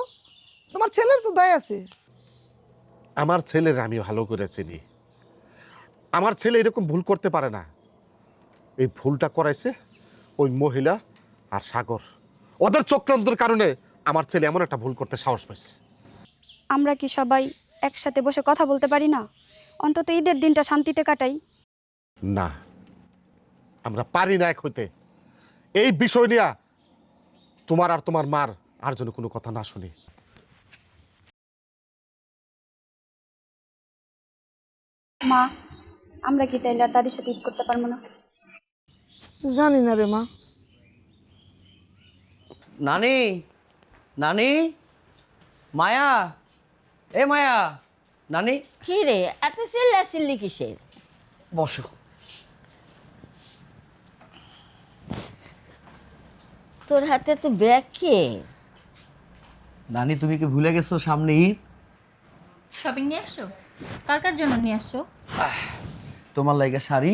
তোমার ছেলের তো দায় আছে। আমার ছেলের আমি ভালো করে চিনি, আমার ছেলে এরকম ভুল করতে পারে না। এই ভুলটা করাইছে ওই মহিলা আর সাগর, ওদের চক্রান্তের কারণে আমার ছেলে এমন একটা ভুল করতে সাহস পাইছে। আমরা কি সবাই একসাথে বসে কথা বলতে পারি না? অন্তত ঈদের দিনটা শান্তিতে কাটাই। না, আমরা পারি না এক হইতে। এই বিষয় নিয়ে তোমার আর তোমার মার আর যেন কোনো কথা না শুনি। মা, আমরা কি তাইলে আর দাদির সাথে ঈদ করতে পারবো না? জানি না রে মা। নানি, নানি, মায়া, এ মায়া, নানি, কি রে, এত চিল্লাচিল্লি কিসের? বসো। তোর হাতে তো ব্যাগ কে? নানি, তুমি কি ভুলে গেছো সামনে ঈদ? শপিং নিয়ে আসছো? কার কার জন্য নিয়ে আসছো? তোমার লাইগা শাড়ি,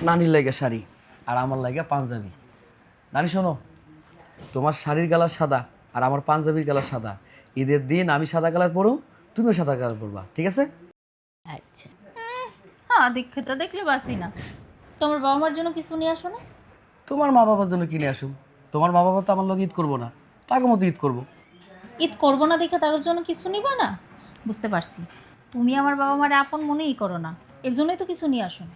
নানির লাইগা শাড়ি, আর আমার লাইগা পাঞ্জাবি। নানি শোনো, তোমার শাড়ির কালার সাদা আর আমার পাঞ্জাবির কালার সাদা। ঈদের দিন আমি সাদা কালার পরো, তুমিও সাদা কালার পরবা, ঠিক আছে? আচ্ছা, হ্যাঁ, দীক্ষিতা দেখলে বাসি না। তোমার বাবা মার জন্য কিছু নিয়ে আসো না? তোমার মা বাবার জন্য কিনে আসুন। তোমার মা বাবা তো আমার লোক ঈদ করবো না, তাকে মতো ঈদ করবো। ঈদ করবো না দেখে তাদের জন্য কিছু নিবা না? বুঝতে পারছি, তুমি আমার বাবা মারে আপন মনেই করো না, এর জন্যই তো কিছু নিয়ে আসো না।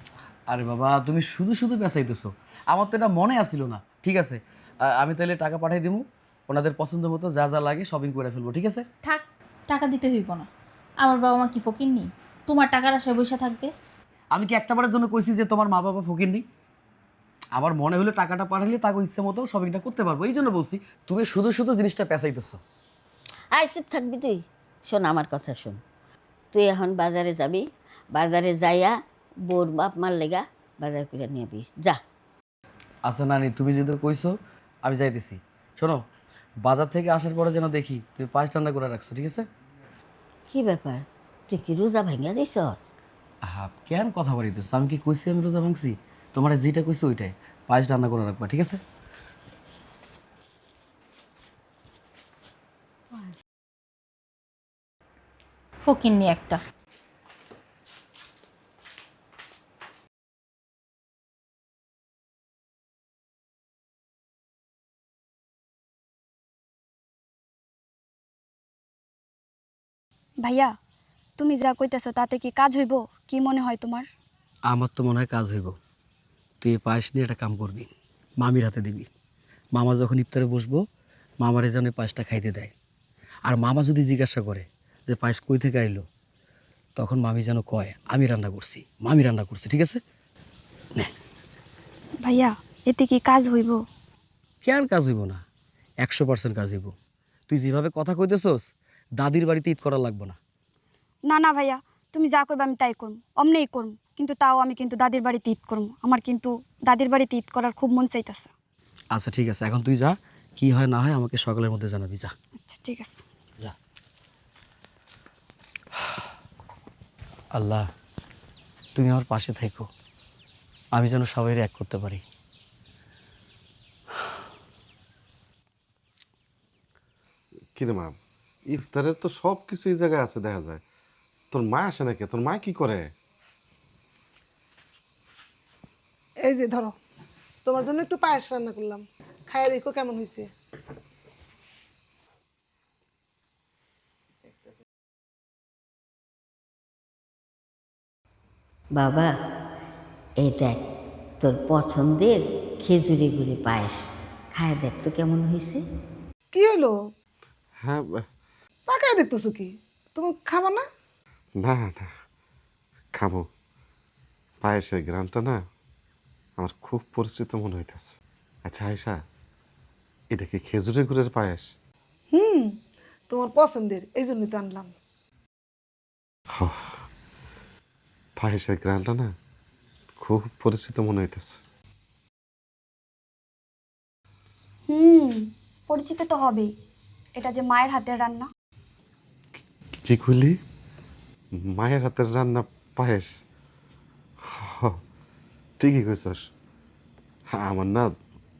আরে বাবা, তুমি শুধু শুধু পেঁচাইতেছো। আমার তো এটা মনে আসছিল না। ঠিক আছে, আমি তাহলে টাকা পাঠাই দিব, ওনাদের পছন্দ মতো যা যা লাগে শপিং করে ফেলবো, ঠিক আছে? থাক, টাকা দিতে হইব না। আমার বাবা মা কি ফকির নি? তোমার টাকার আশায় বসে থাকবে? আমি কি একটাবারের জন্য কইছি যে তোমার মা বাবা ফকির নেই? আমার মনে হলো টাকাটা পাঠালে তাকে ইচ্ছে মতো শপিংটা করতে পারবো, এই জন্য বলছি। তুমি শুধু শুধু জিনিসটা পেঁচাইতেছো। আয় চুপ থাকবি তুই। শোন আমার কথা শোন, তুই এখন বাজারে যাবি, বাজারে যাইয়া বোর বাপ মার লেগা বাজার করে নিয়ে আবি, যা। আচ্ছা নানি, তুমি যেহেতু কইছো আমি যাইতেছি। শোনো, বাজার থেকে আসার পরে যেন দেখি তুমি পাঁচ রান্না করে রাখছো, ঠিক আছে? কি ব্যাপার, তুই কি রোজা ভাঙা দিছস? কেন কথা বাড়িতেছো? আমি কি কইছি আমি রোজা ভাঙছি? তোমার যেটা কইছো ওইটাই, পাঁচ রান্না করে রাখবা, ঠিক আছে? ফকির নি একটা। ভাইয়া, তুমি যা কইতেছো তাতে কি কাজ হইব? কি মনে হয় তোমার? আমার তো মনে হয় কাজ হইব। তুই এই পায়েস নিয়ে একটা কাম করবি, মামির হাতে দিবি। মামা যখন ইফতারে বসবো, মামারে যেন এই পায়েসটা খাইতে দেয়। আর মামা যদি জিজ্ঞাসা করে যে পায়েস কই থেকে আইলো, তখন মামি যেন কয় আমি রান্না করছি, মামি রান্না করছি, ঠিক আছে? ভাইয়া, এতে কি কাজ হইব? কেন কাজ হইব না? 100% কাজ হইব। তুই যেভাবে কথা কইতেছস, দাদির বাড়িতে ঈদ করা লাগবে না। না না ভাইয়া, তুমি যা কইবা আমি তাই করব, অমনেই করব। কিন্তু তাও আমি কিন্তু দাদির বাড়িতে ঈদ করব। আমার কিন্তু দাদির বাড়িতে ঈদ করার খুব মন চাইতেছে। আচ্ছা ঠিক আছে, এখন তুই যা, কি হয় না হয় আমাকে সকালের মধ্যে জানাবি, যা আচ্ছা ঠিক আছে। যা। আল্লাহ, তুমি আমার পাশে থেকো, আমি যেন সবাইরে এক করতে পারি। কিরে মা, ইফতারের তো সব কিছু এই জায়গায় আছে দেখা যায়, তোর মা আসে নাকি? তোর মা কি করে? এই যে ধরো, তোমার জন্য একটু পায়েস রান্না করলাম, খাইয়া দেখো কেমন হয়েছে। বাবা, এই দেখ তোর পছন্দের খেজুরি গুড়ি পায়েস, খায় দেখ তো কেমন হয়েছে। কি হইলো? হ্যাঁ, তাকায় দেখতেছো কি? তুমি খাবা না? না না, খাবো। পায়েসের গ্রামটা না আমার খুব পরিচিত মনে হইতেছে। আচ্ছা আয়সা, এটা কি খেজুরের গুড়ের পায়েস? হুম, তোমার পছন্দের, এই জন্যই তো আনলাম। পায়েসের গ্রামটা না খুব পরিচিত মনে হইতেছে। হুম, পরিচিত তো হবেই। এটা যে মায়ের হাতের রান্না। কি কইলি? মায়ের হাতের রান্না পায়েস? হ, ঠিকই কইছস। আমার না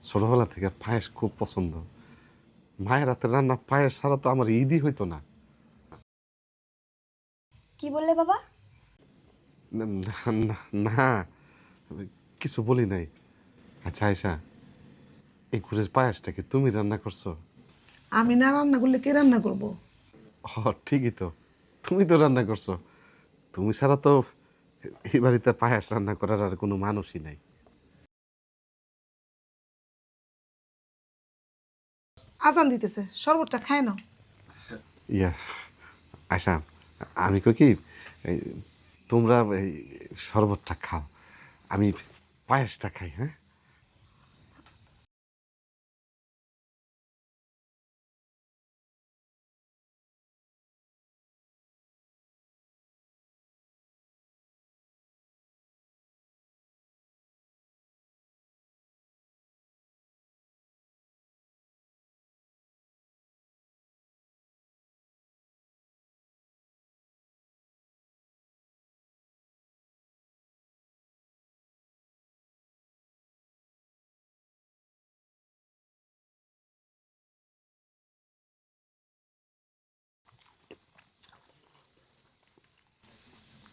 ছোটবেলা থেকে পায়েস খুব পছন্দ। মায়ের হাতের রান্না পায়েস ছাড়া তো আমার ঈদই হইতো না। কি বললে বাবা? না না, না, কিছু বলি নাই। আচ্ছা আয়শা, এই গুড়ের পায়েসটা কি তুমি রান্না করছো? আমি না রান্না করলে কে রান্না করব? ঠিকই তো, তুমি তো রান্না করছো। তুমি ছাড়া তো এই বাড়িতে পায়েস রান্না করার আর কোনো মানুষই নাই। আজান দিতেছে, শরবতটা খায় নাও। ইয়া আয়শা, আমি কই কি, এই, তোমরা এই শরবতটা খাও, আমি পায়েসটা খাই। হ্যাঁ,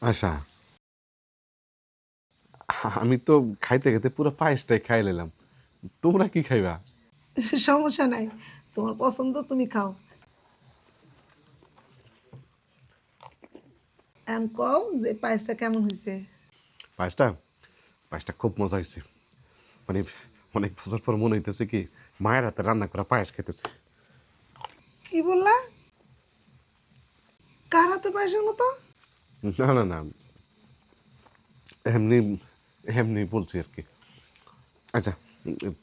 আয়শা, আমি তো খাইতে খাইতে পুরো পায়েসটাই খাই নিলাম। তোমরা কি খাইবা? সমস্যা নাই, তোমার পছন্দ, তুমি খাও। এম কও যে পায়েসটা কেমন হয়েছে? পায়েসটা পায়েসটা খুব মজা হয়েছে। মানে অনেক বছর পর মনে হইতেছে কি মায়ের হাতে রান্না করা পায়েস খেতেছে। কি বললা? কার হাতে পায়েসের মতো? না না না, এমনি এমনি বলছি আর কি। আচ্ছা,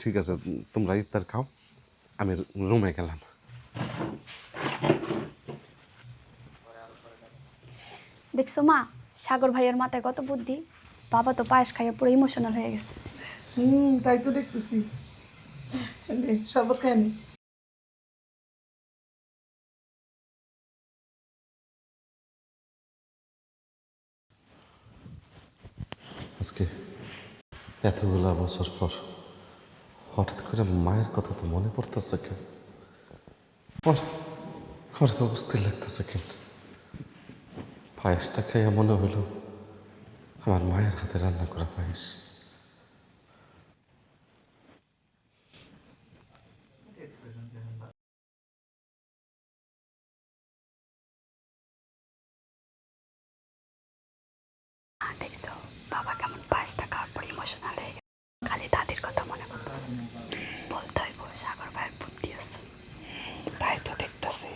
ঠিক আছে, তোমরা ইফতার খাও, আমি রুমে গেলাম। দেখছো মা, সাগর ভাইয়ের মাথায় কত বুদ্ধি। বাবা তো পায়েস খাইয়ে পুরো ইমোশনাল হয়ে গেছে। তাই তো দেখতেছি। নে, শরবত খায় নি। আজকে এতগুলা বছর পর হঠাৎ করে মায়ের কথা তো মনে পড়তেছে কেন? আমার তো অস্থির লাগতেছে কেন? পায়েসটা খেয়ে মনে হইল আমার মায়ের হাতে রান্না করা পায়েস। দেখছো বাবা কেমন পায়েসটা খাওয়ার পর ইমোশনাল হয়ে গেছে। খালি দাদির কথা মনে পড়তেছে। বলতে হইব সাগর ভাইয়ের বুদ্ধি আছে। তাই তো দেখতেছি।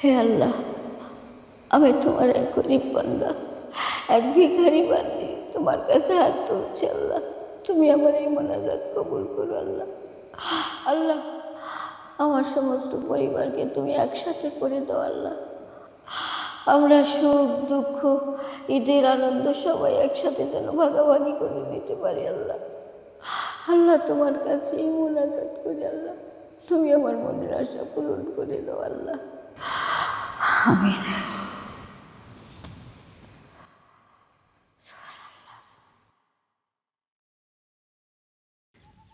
হে আল্লাহ, আমি তোমার এক গরিব বান্দা, এক ভিখারি বান্দি, তোমার কাছে হাত তুলছি আল্লাহ। তুমি আমার এই মোনাজাত কবুল করো আল্লাহ। আল্লাহ, আমার সমস্ত পরিবারকে তুমি একসাথে করে দাও আল্লাহ। আমরা সুখ দুঃখ ঈদের আনন্দ সবাই একসাথে যেন ভাগাভাগি করে নিতে পারি আল্লাহ। আল্লাহ, তোমার কাছে এই মোনাজাত করি আল্লাহ, তুমি আমার মনের আশা পূরণ করে দাও আল্লাহ। আমিন।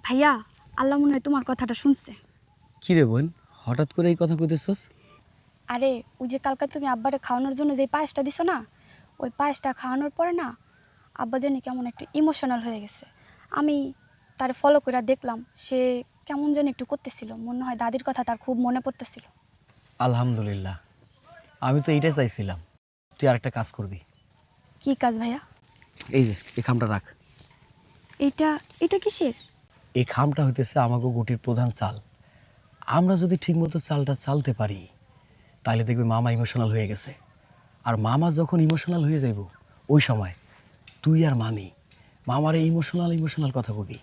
ভাইয়া, আল্লাহ মনে হয় তোমার কথাটা শুনছে। কি রে বোন, হঠাৎ করে এই কথা কইতেছস? আরে ওই যে কালকে তুমি আব্বারে খাওয়ানোর জন্য যে পায়েসটা দিছো না, ওই পায়েসটা খাওয়ানোর পরে না আব্বা জানি কেমন একটু ইমোশনাল হয়ে গেছে। আমি তার ফলো করে দেখলাম সে কেমন যেন একটু করতেছিল, মনে হয় দাদির কথা তার খুব মনে পড়তেছিল। আলহামদুলিল্লাহ, আমি তো এইটাই চাইছিলাম। তুই আরেকটা কাজ করবি। কি কাজ ভাইয়া? এই যে এই খামটা রাখ। এটা এটা কিসের? এই খামটা হইতেছে আমাকে গুটির প্রধান চাল। আমরা যদি ঠিকমতো চালটা চালতে পারি তাহলে দেখবি মামা ইমোশনাল হয়ে গেছে। আর মামা যখন ইমোশনাল হয়ে যাইব ওই সময় তুই আর মামারে ইমোশনাল কথা কবি,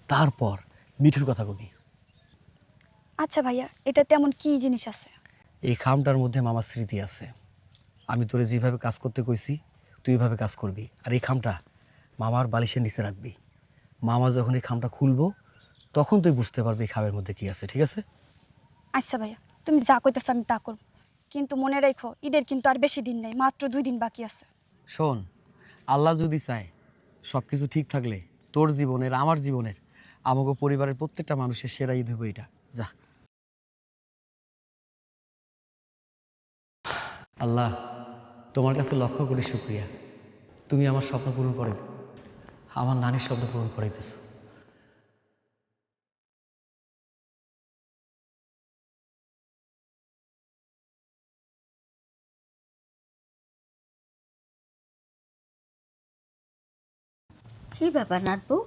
তারপর মিঠুর কথা কবি। আচ্ছা ভাইয়া, এটা তেমন কি জিনিস আছে? এই খামটার মধ্যে মামার স্মৃতি আছে। আমি তোরে যেভাবে কাজ করতে কইছি তুই এভাবে কাজ করবি, আর এই খামটা মামার বালিশের নিচে রাখবি। মামা যখন এই খামটা খুলবো তখন তুই বুঝতে পারবি এই খামের মধ্যে কি আছে, ঠিক আছে? আচ্ছা ভাইয়া, তুমি যা কইতেছো আমি তা করব, কিন্তু মনে রাখো ঈদের কিন্তু আর বেশি দিন নেই, মাত্র 2 দিন বাকি আছে। শোন, আল্লাহ যদি চায় সব কিছু ঠিক থাকলে তোর জীবনের, আমার জীবনের, আমাকে পরিবারের প্রত্যেকটা মানুষের সেরা ঈদ হইব এটা। যা। আল্লাহ, তোমার কাছে লক্ষ্য করি শুক্রিয়া, তুমি আমার স্বপ্ন পূরণ করে দাও, আমার নানির স্বপ্ন পূরণ করাইতেছ। কি ব্যাপার নাতবু,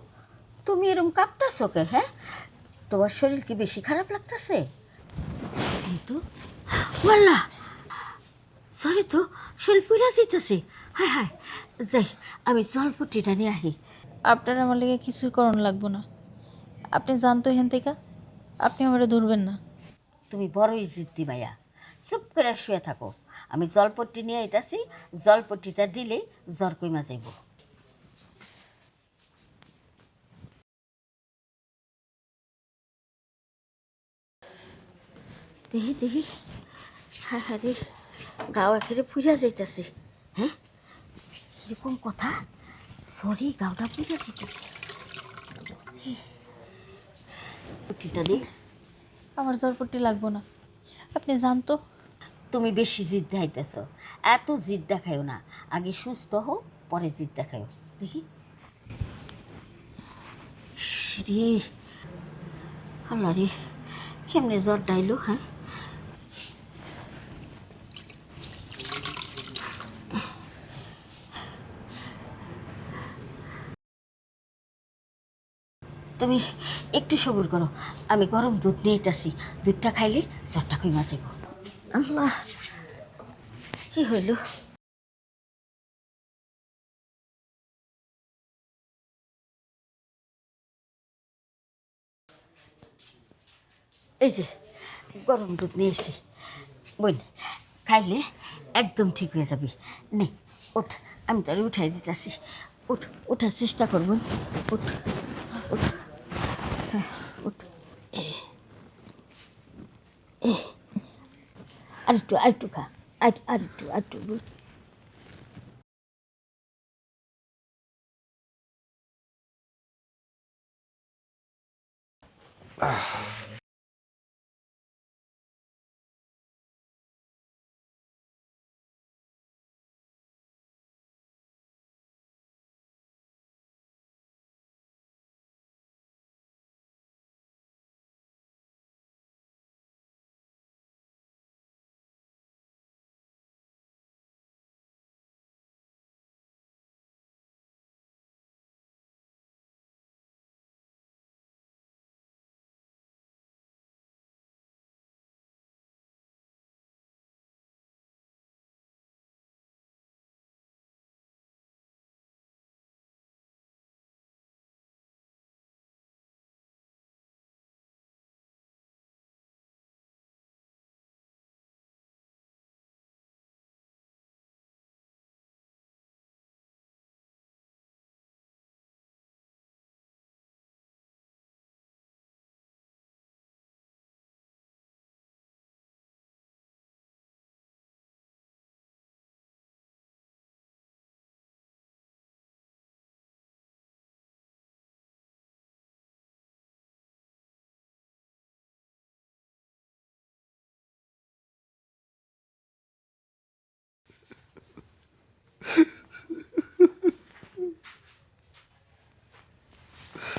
তুমি এরকম কাঁপতাছো কে? হ্যাঁ, তোমার শরীর কি বেশি খারাপ লাগতেছে? কিন্তু ওয়াল্লা, সরি তো, শরীর পুরা যেতেছে। হায় হায়, যাই আমি জলপট্টিটা নিয়ে আহি। আপনার আমার লেগে কিছুই করণ লাগবো না, আপনি জানতো হেন থেকে, আপনি আমারে ধরবেন না। তুমি বড়ই জিদ্দি মাইয়া, চুপ করে শুয়ে থাকো। আমি জলপট্টি নিয়ে আইতাছি, জলপট্টিটা দিলেই জ্বর কইমা যাইব। দেখি দেখি, হ্যাঁ হ্যাঁ রে, গাও একেবারে ফুইরা যাইতেছে। হ্যাঁ, কিরকম কথা, সরি গাওটা ফুইরা যাইতেছে। পট্টিটা দিই। আমার জলপট্টি লাগবো না, আপনি জানতো। তুমি বেশি জিদ দেখাইতেছ, এত জিদ দেখাইও না, আগে সুস্থ হও পরে জিদ দেখাইও। দেখি রে, আল্লাহ রে, কেমনে জ্বর ডাইলো। হ্যাঁ, তুমি একটু সবুর করো, আমি গরম দুধ নিয়ে আইতাছি, দুধটা খাইলে জ্বরটা কইমা যাইব। আল্লাহ, কি হইল? এই যে গরম দুধ নিয়ে এসি, বোন খাইলে একদম ঠিক হয়ে যাবি। নে ওঠ, আমি তাহলে উঠাই দিতেছি। উঠ, ওঠার চেষ্টা করবো। উঠ উঠ, হ্যাঁ উঠ। আরেকটু আরেকটু খা, আরেকটু আরেকটু।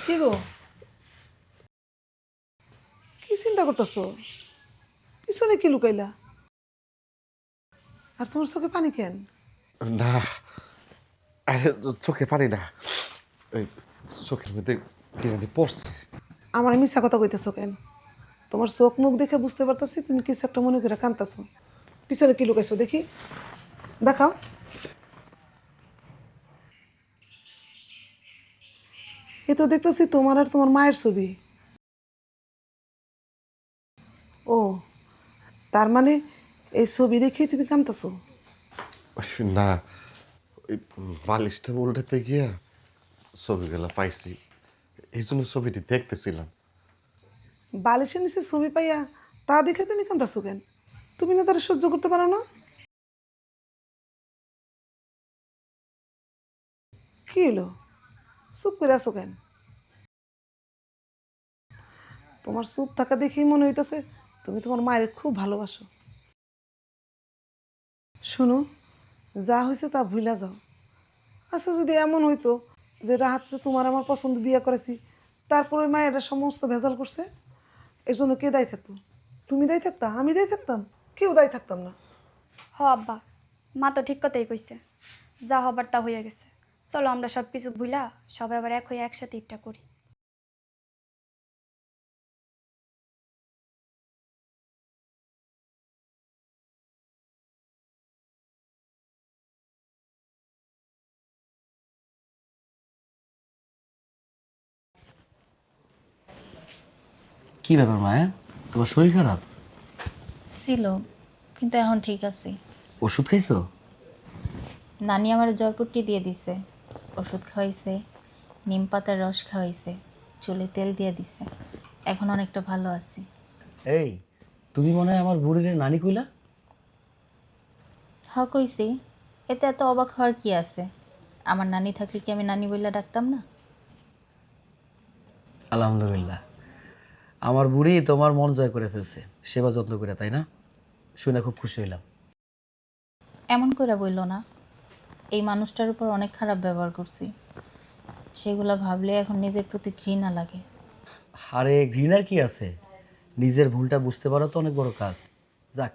কি গো, কি চিন্তা করতেছো? পিছনে কি লুকাইলা? আর তোমার চোখে পানি কেন? না, আরে চোখে পানি না, ওই চোখের মধ্যে কি জানি পড়ছে। আমার মিথ্যা কথা কইতেছো কেন? তোমার চোখ মুখ দেখে বুঝতে পারতেছি তুমি কিছু একটা মনে করে কাঁদতেছো। পিছনে কি লুকাইছো দেখি? দেখাও। এ তো দেখতেছি তোমার আর তোমার মায়ের ছবি। ও, তার মানে এই ছবি দেখেই তুমি কাঁদতেছো? না, ওই বালিশটা উল্টাতে গিয়া ছবিগুলো পাইছি, এই জন্য ছবিটি দেখতেছিলাম। বালিশের নিচে ছবি পাইয়া তা দেখে তুমি কাঁদতেছো কেন? তুমি না তারা সহ্য করতে পারো না? কি হলো, চুপ করে আছো কেন? তোমার চুপ থাকা দেখেই মনে হইতেছে তুমি তোমার মায়ের খুব ভালোবাসো। শোনো, যা হয়েছে তা ভুলা যাও। আচ্ছা, যদি এমন হইতো যে রাহাতকে তোমার আমার পছন্দ বিয়ে করেছি, তারপর ওই মায়ের সমস্ত ভেজাল করছে, এর জন্য কে দায়ী থাকতো? তুমি দায়ী থাকতা? আমি দায়ী থাকতাম? কেউ দায়ী থাকতাম না। হ আব্বা, মা তো ঠিক কথাই কইছে, যা হবার তা হইয়া গেছে। চলো আমরা সব কিছু ভুলা সবাই আবার এক হয়ে একসাথে ইটটা করি। কি ব্যাপার মায়া, তোমার শরীর খারাপ? ছিল, কিন্তু এখন ঠিক আছে। ওষুধ খাইছো? নানি আমার জ্বরপুট্টি দিয়ে দিছে, ওষুধ খাওয়াইছে, নিম পাতার রস খাওয়াইছে, চুলে তেল দিয়ে দিছে, এখন অনেকটা ভালো আছি। এই, তুমি মনে হয় আমার বুড়ির নানি কইলা? হ কইছি, এতে এত অবাক হওয়ার কি আছে? আমার নানি থাকলে কি আমি নানি বইলা ডাকতাম না? আলহামদুলিল্লাহ, আমার বুড়ি তোমার মন জয় করে ফেলছে সেবা যত্ন করে, তাই না? শুনে খুব খুশি হইলাম। এমন করে বইল না, এই মানুষটার উপর অনেক খারাপ ব্যবহার করছি, সেগুলো ভাবলে এখন নিজের প্রতি ঘৃণা লাগে। আরে ঘৃণার কি আছে, নিজের ভুলটা বুঝতে পারো তো অনেক বড় কাজ। যাক,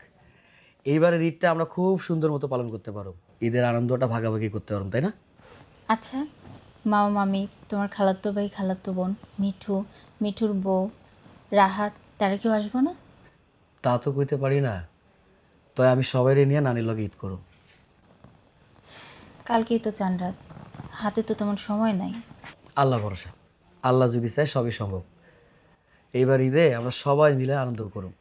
এইবারের ঈদটা আমরা খুব সুন্দর মতো পালন করতে পারো, ঈদের আনন্দটা ভাগাভাগি করতে পারো, তাই না? আচ্ছা, মামা মামি, তোমার খালাতো ভাই খালাতো বোন, মিঠু, মিঠুর বউ, রাহাত, তারা কেউ আসবো না? তা তো কইতে পারি না, তাই আমি সবাইরে নিয়ে নানির লগে ঈদ করো। কালকেই তো চান রাত, হাতে তো তেমন সময় নাই। আল্লাহ ভরসা, আল্লাহ যদি চায় সবই সম্ভব। এইবার ঈদে আমরা সবাই মিলে আনন্দ করব।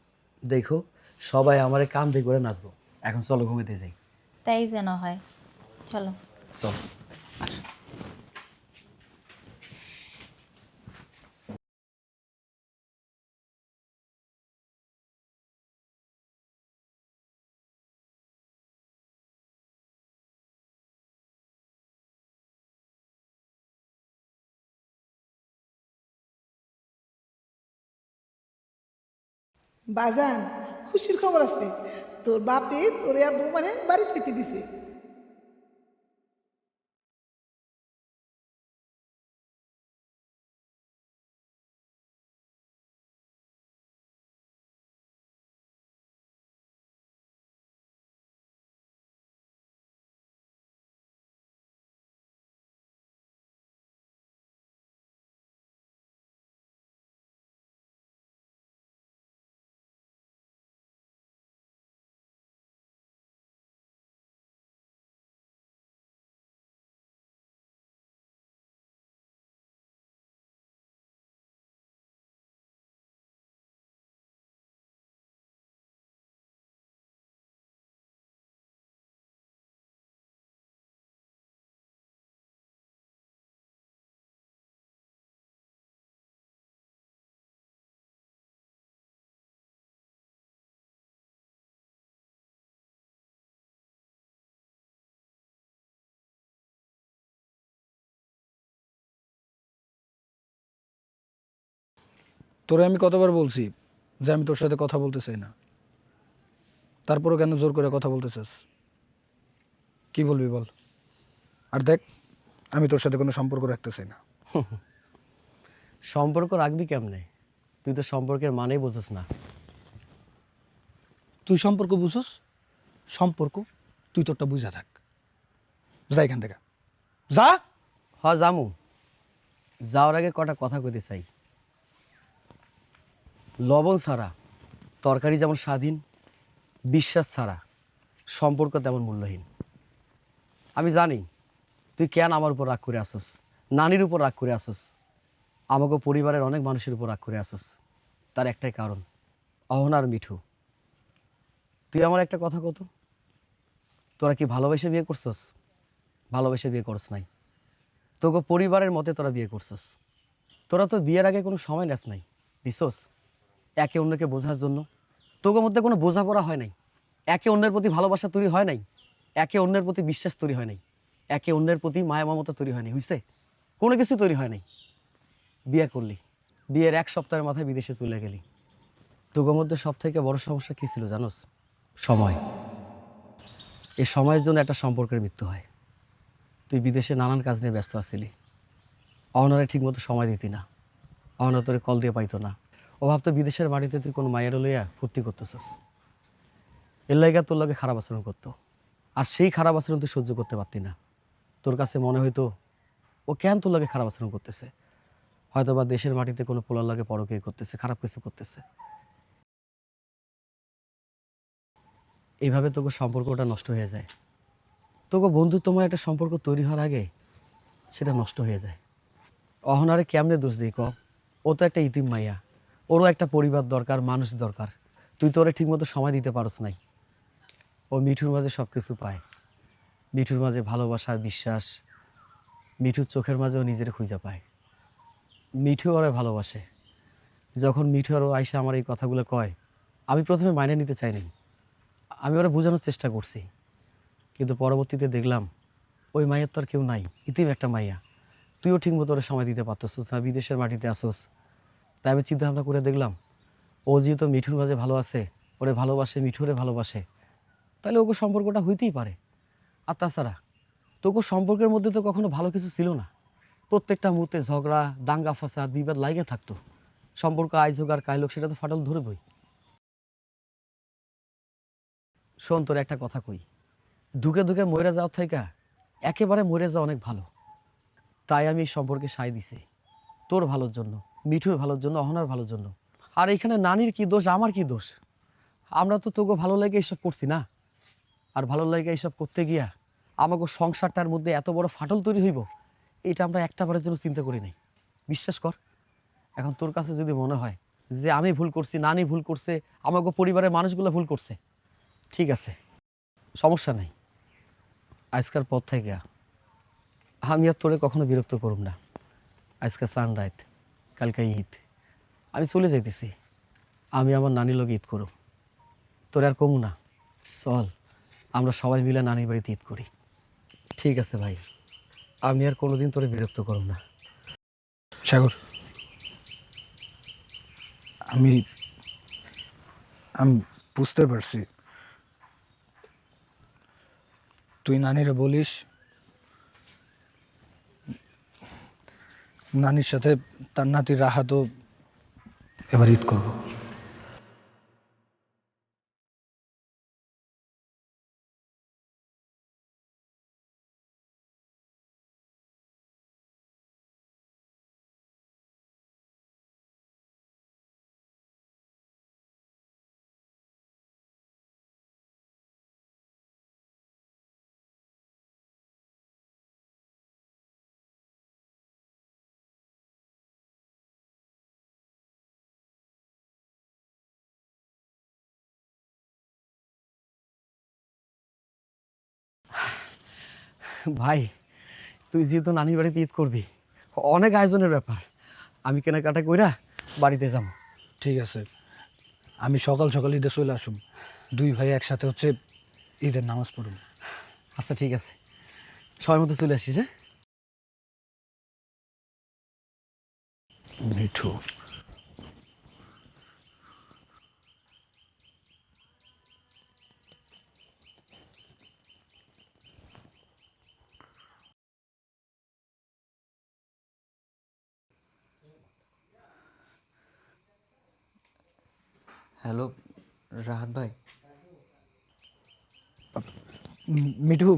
দেখো, সবাই আমারে কান্দে করে নাচবো। এখন চলো ঘুমিতে যাই। তাই যেন হয়, চলো। চলো। বাজান, খুশির খবর আছে, তোর বাপে তোরে আর বউ মানে বাড়ি খেতে দিছে। তোরে আমি কতবার বলছি যে আমি তোর সাথে কথা বলতে চাই না, তারপরও কেন জোর করে কথা বলতে চাস? কি বলবি বল? আর দেখ, আমি তোর সাথে কোনো সম্পর্ক রাখতে চাই না। সম্পর্ক রাখবি কেমনে? তুই তো সম্পর্কের মানেই বোঝস না। তুই সম্পর্ক বুঝোস? সম্পর্ক তুই তোরটা বুঝা থাক, যা এখান থেকে, যা। হ জামু, যাওয়ার আগে কটা কথা কইতে চাই। লবণ ছাড়া তরকারি যেমন স্বাধীন, বিশ্বাস ছাড়া সম্পর্ক তেমন মূল্যহীন। আমি জানি তুই কেন আমার উপর রাগ করে আসস, নানির উপর রাগ করে আসস, আমাকে পরিবারের অনেক মানুষের উপর রাগ করে আসস। তার একটাই কারণ, অহনা আর মিঠু। তুই আমার একটা কথা কত, তোরা কি ভালোবেসে বিয়ে করছস? ভালোবেসে বিয়ে করস নাই, তোকে পরিবারের মতে তোরা বিয়ে করছস। তোরা তো বিয়ের আগে কোনো সময় নেস নাই, নিছস একে অন্যকে বোঝার জন্য। তোকে মধ্যে কোনো বোঝাপড়া হয় নাই, একে অন্যের প্রতি ভালোবাসা তৈরি হয় নাই, একে অন্যের প্রতি বিশ্বাস তৈরি হয় নাই, একে অন্যের প্রতি মায়া মমতা তৈরি হয় নাই, হইছে? কোনো কিছু তৈরি হয় নাই। বিয়ে করলি, বিয়ের 1 সপ্তাহের মাথায় বিদেশে চলে গেলি। তোকে মধ্যে সব থেকে বড় সমস্যা কী ছিল জানোস? সময়। এই সময়ের জন্য একটা সম্পর্কের মৃত্যু হয়। তুই বিদেশে নানান কাজ নিয়ে ব্যস্ত আছিলি, অহনারে ঠিকমতো সময় দিতি না, অহনা তোরে কল দিয়ে পাইতো না। ও ভাবতো বিদেশের মাটিতে তুই কোনো মায়ের লইয়া ফুর্তি করতেছিস, এর লাইগা তোর লগে খারাপ আচরণ করতো। আর সেই খারাপ আচরণ তুই সহ্য করতে পারতি না। তোর কাছে মনে হইতো ও কেন তোর লগে খারাপ আচরণ করতেছে, হয়তো বা দেশের মাটিতে কোনো পোলার লাগে পরকীয়া করতেছে, খারাপ কিছু করতেছে। এইভাবে তোকে সম্পর্কটা নষ্ট হয়ে যায়। তোকে বন্ধুত্বময় একটা সম্পর্ক তৈরি হওয়ার আগে সেটা নষ্ট হয়ে যায়। অহনারে কেমনে দোষ দিই ক? ও তো একটা ইতিম মাইয়া, ওরও একটা পরিবার দরকার, মানুষ দরকার। তুই তো ওরে ঠিকমতো সময় দিতে পারস নাই। ও মিঠুর মাঝে সব কিছু পায়, মিঠুর মাঝে ভালোবাসা, বিশ্বাস। মিঠুর চোখের মাঝেও নিজের খুঁজে পায়। মিঠু ওরে ভালোবাসে। যখন মিঠু আরও আইসা আমার এই কথাগুলো কয়, আমি প্রথমে মাইনে নিতে চাইনি, আমি ওরা বোঝানোর চেষ্টা করছি। কিন্তু পরবর্তীতে দেখলাম ওই মাইয়ার তো আর কেউ নাই, ইতিম একটা মাইয়া। তুইও ঠিকমতো ওরা সময় দিতে পারতছিস না, বিদেশের মাটিতে আসোস। তাই আমি চিন্তা ভাবনা করে দেখলাম ও যেহেতু মিঠুর মাঝে ভালো আছে, ওরে ভালোবাসে, মিঠুরে ভালোবাসে, তাহলে ওকে সম্পর্কটা হইতেই পারে। আর তাছাড়া তোকে সম্পর্কের মধ্যে তো কখনো ভালো কিছু ছিল না। প্রত্যেকটা মুহূর্তে ঝগড়া, দাঙ্গা ফাসাদ, বিবাদ লাইগে থাকতো। সম্পর্ক আইজ হোক আর কাইল হোক, সেটা তো ফাটল ধরবই। শোন, তোর একটা কথা কই, ধুকে ধুকে মরে যাওয়ার থেকে একেবারে মরে যাওয়া অনেক ভালো। তাই আমি এই সম্পর্কে সায় দিছি, তোর ভালোর জন্য, মিঠুর ভালোর জন্য, অহনার ভালোর জন্য। আর এখানে নানির কি দোষ, আমার কি দোষ? আমরা তো তোকে ভালো লাগে এইসব করছি না। আর ভালো লাগে এইসব করতে গিয়া আমাকে সংসারটার মধ্যে এত বড় ফাটল তৈরি হইব, এটা আমরা একটাবারের জন্য চিন্তা করি নাই। বিশ্বাস কর, এখন তোর কাছে যদি মনে হয় যে আমি ভুল করছি, নানি ভুল করছে, আমাকে পরিবারের মানুষগুলো ভুল করছে, ঠিক আছে, সমস্যা নাই। আজকার পর থেকে আমি আর তোরে কখনো বিরক্ত করব না। আজকে সানরাইত, কালকে ঈদ, আমি চলে যাইতেছি। আমি আমার নানির লগে ঈদ করব, তোরে আর কমু না। চল আমরা সবাই মিলে নানির বাড়িতে ঈদ করি। ঠিক আছে ভাই, আমি আর কোনোদিন তোরে বিরক্ত করব না। সাগর, আমি আমি বুঝতে পারছি তুই নানিরে বলিস নানির সাথে তার নাতি রাহাতও এবার ঈদ করবো। ভাই, তুই যেহেতু নানির বাড়িতে ঈদ করবি, অনেক আয়োজনের ব্যাপার। আমি কেনাকাটা কইরা বাড়িতে যাব। ঠিক আছে, আমি সকাল সকাল ঈদে চলে আসুম, দুই ভাই একসাথে হচ্ছে ঈদের নামাজ পড়ুন। আচ্ছা ঠিক আছে, সময় মতো চলে আসিস। হ্যাঁ, মিঠু, হ্যালো রাহাত ভাই। মিঠু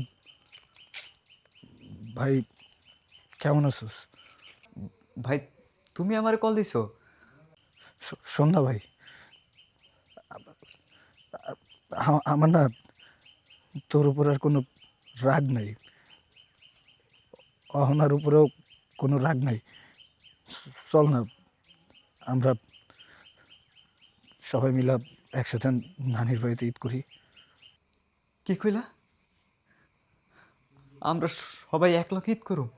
ভাই, কেমন আছিস? ভাই তুমি আমার কল দিছো? শোন না ভাই, আমার না তোর উপর আর কোনো রাগ নাই, অহনার উপরেও কোনো রাগ নাই। চল না, আমরা সবাই মিলা একসাথে নানির বাড়িতে ঈদ করি। কি কইলা? আমরা সবাই এক লগে ঈদ করুম?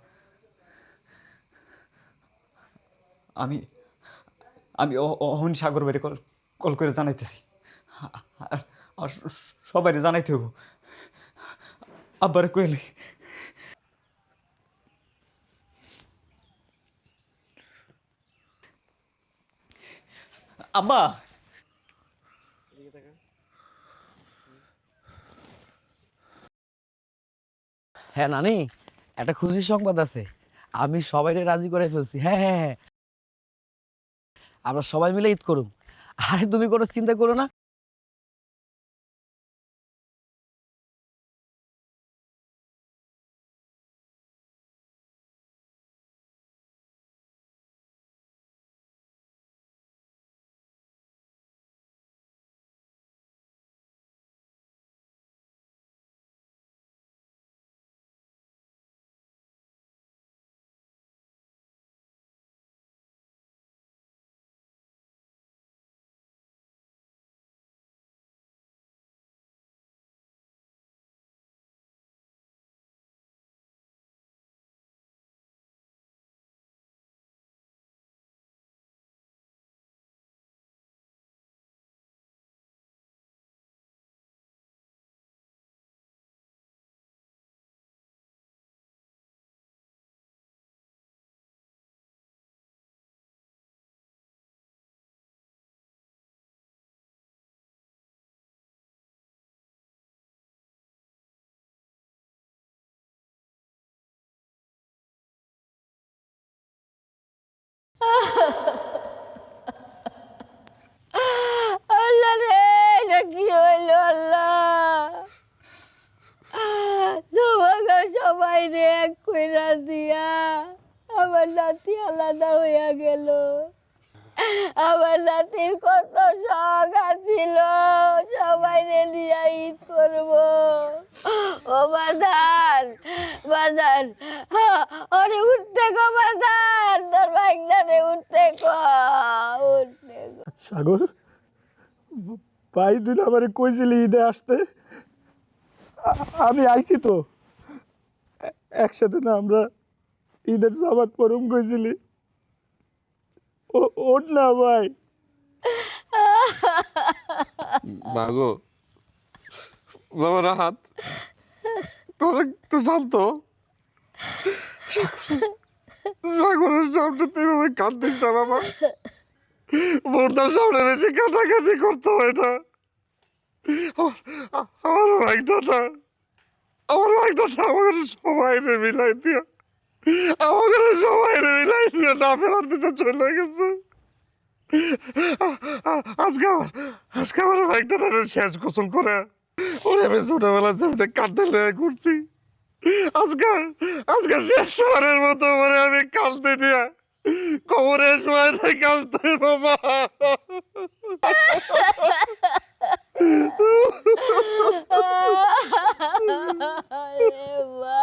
আমি আমি অহন সাগর বাইরে কল কল করে জানাইতেছি, আর আর সবাই জানাইতে হইব। আব্বারে কইলে আব্বা। হ্যাঁ নানি, একটা খুশির সংবাদ আছে। আমি সবাইকে রাজি করে ফেলছি। হ্যাঁ হ্যাঁ হ্যাঁ, আমরা সবাই মিলে ঈদ করুম। আরে তুমি কোনো চিন্তা করো না। আল্লাহ রে, এটা কি হইলো আল্লাহ? তোমাকে সবাই রে এক কইরা দিয়া আমার নাতি আলাদা হইয়া গেল। আমার নাতির কত শখ আছিল সবাই রে নিয়ে ঈদ করবো। ও বাজার বাজার, ওরে উঠতে গো বাজার, তোর ভাইগনা রে উঠতে গো, উঠতে গো। সাগর, ভাই তুই আমারে কইছিলি ঈদে আসতে, আমি আইছি তো। একসাথে না আমরা ঈদের জামাত পরম কইছিলি। ওঠ না ভাই। মাগো, বাবা রাহাত, তোরা একটু শান্ত। সাগরের সামনে তুই এভাবে কাঁদতিস না বাবা। বোরদার সামনে বেশি কাটাকাটি করতে হয় না। আমার ভাইটাটা, আমার ভাইটাটা আমাদের সবাই রে মিলাই দিয়া, আমাদের সবাই রে মিলাই দিয়া না ফেরার দিতে চলে গেছে। আজকে আমার ভাইটাটা শেষ গোসল করে ওরে আমি ছোটবেলা সামনে কাঁদতে লেগে ঘুরছি। আজকে আজকে শেষবারের মতো করে আমি কাঁদতে নিয়ে কবরের সময় থেকে আসতে বাবা। আরে বাবা।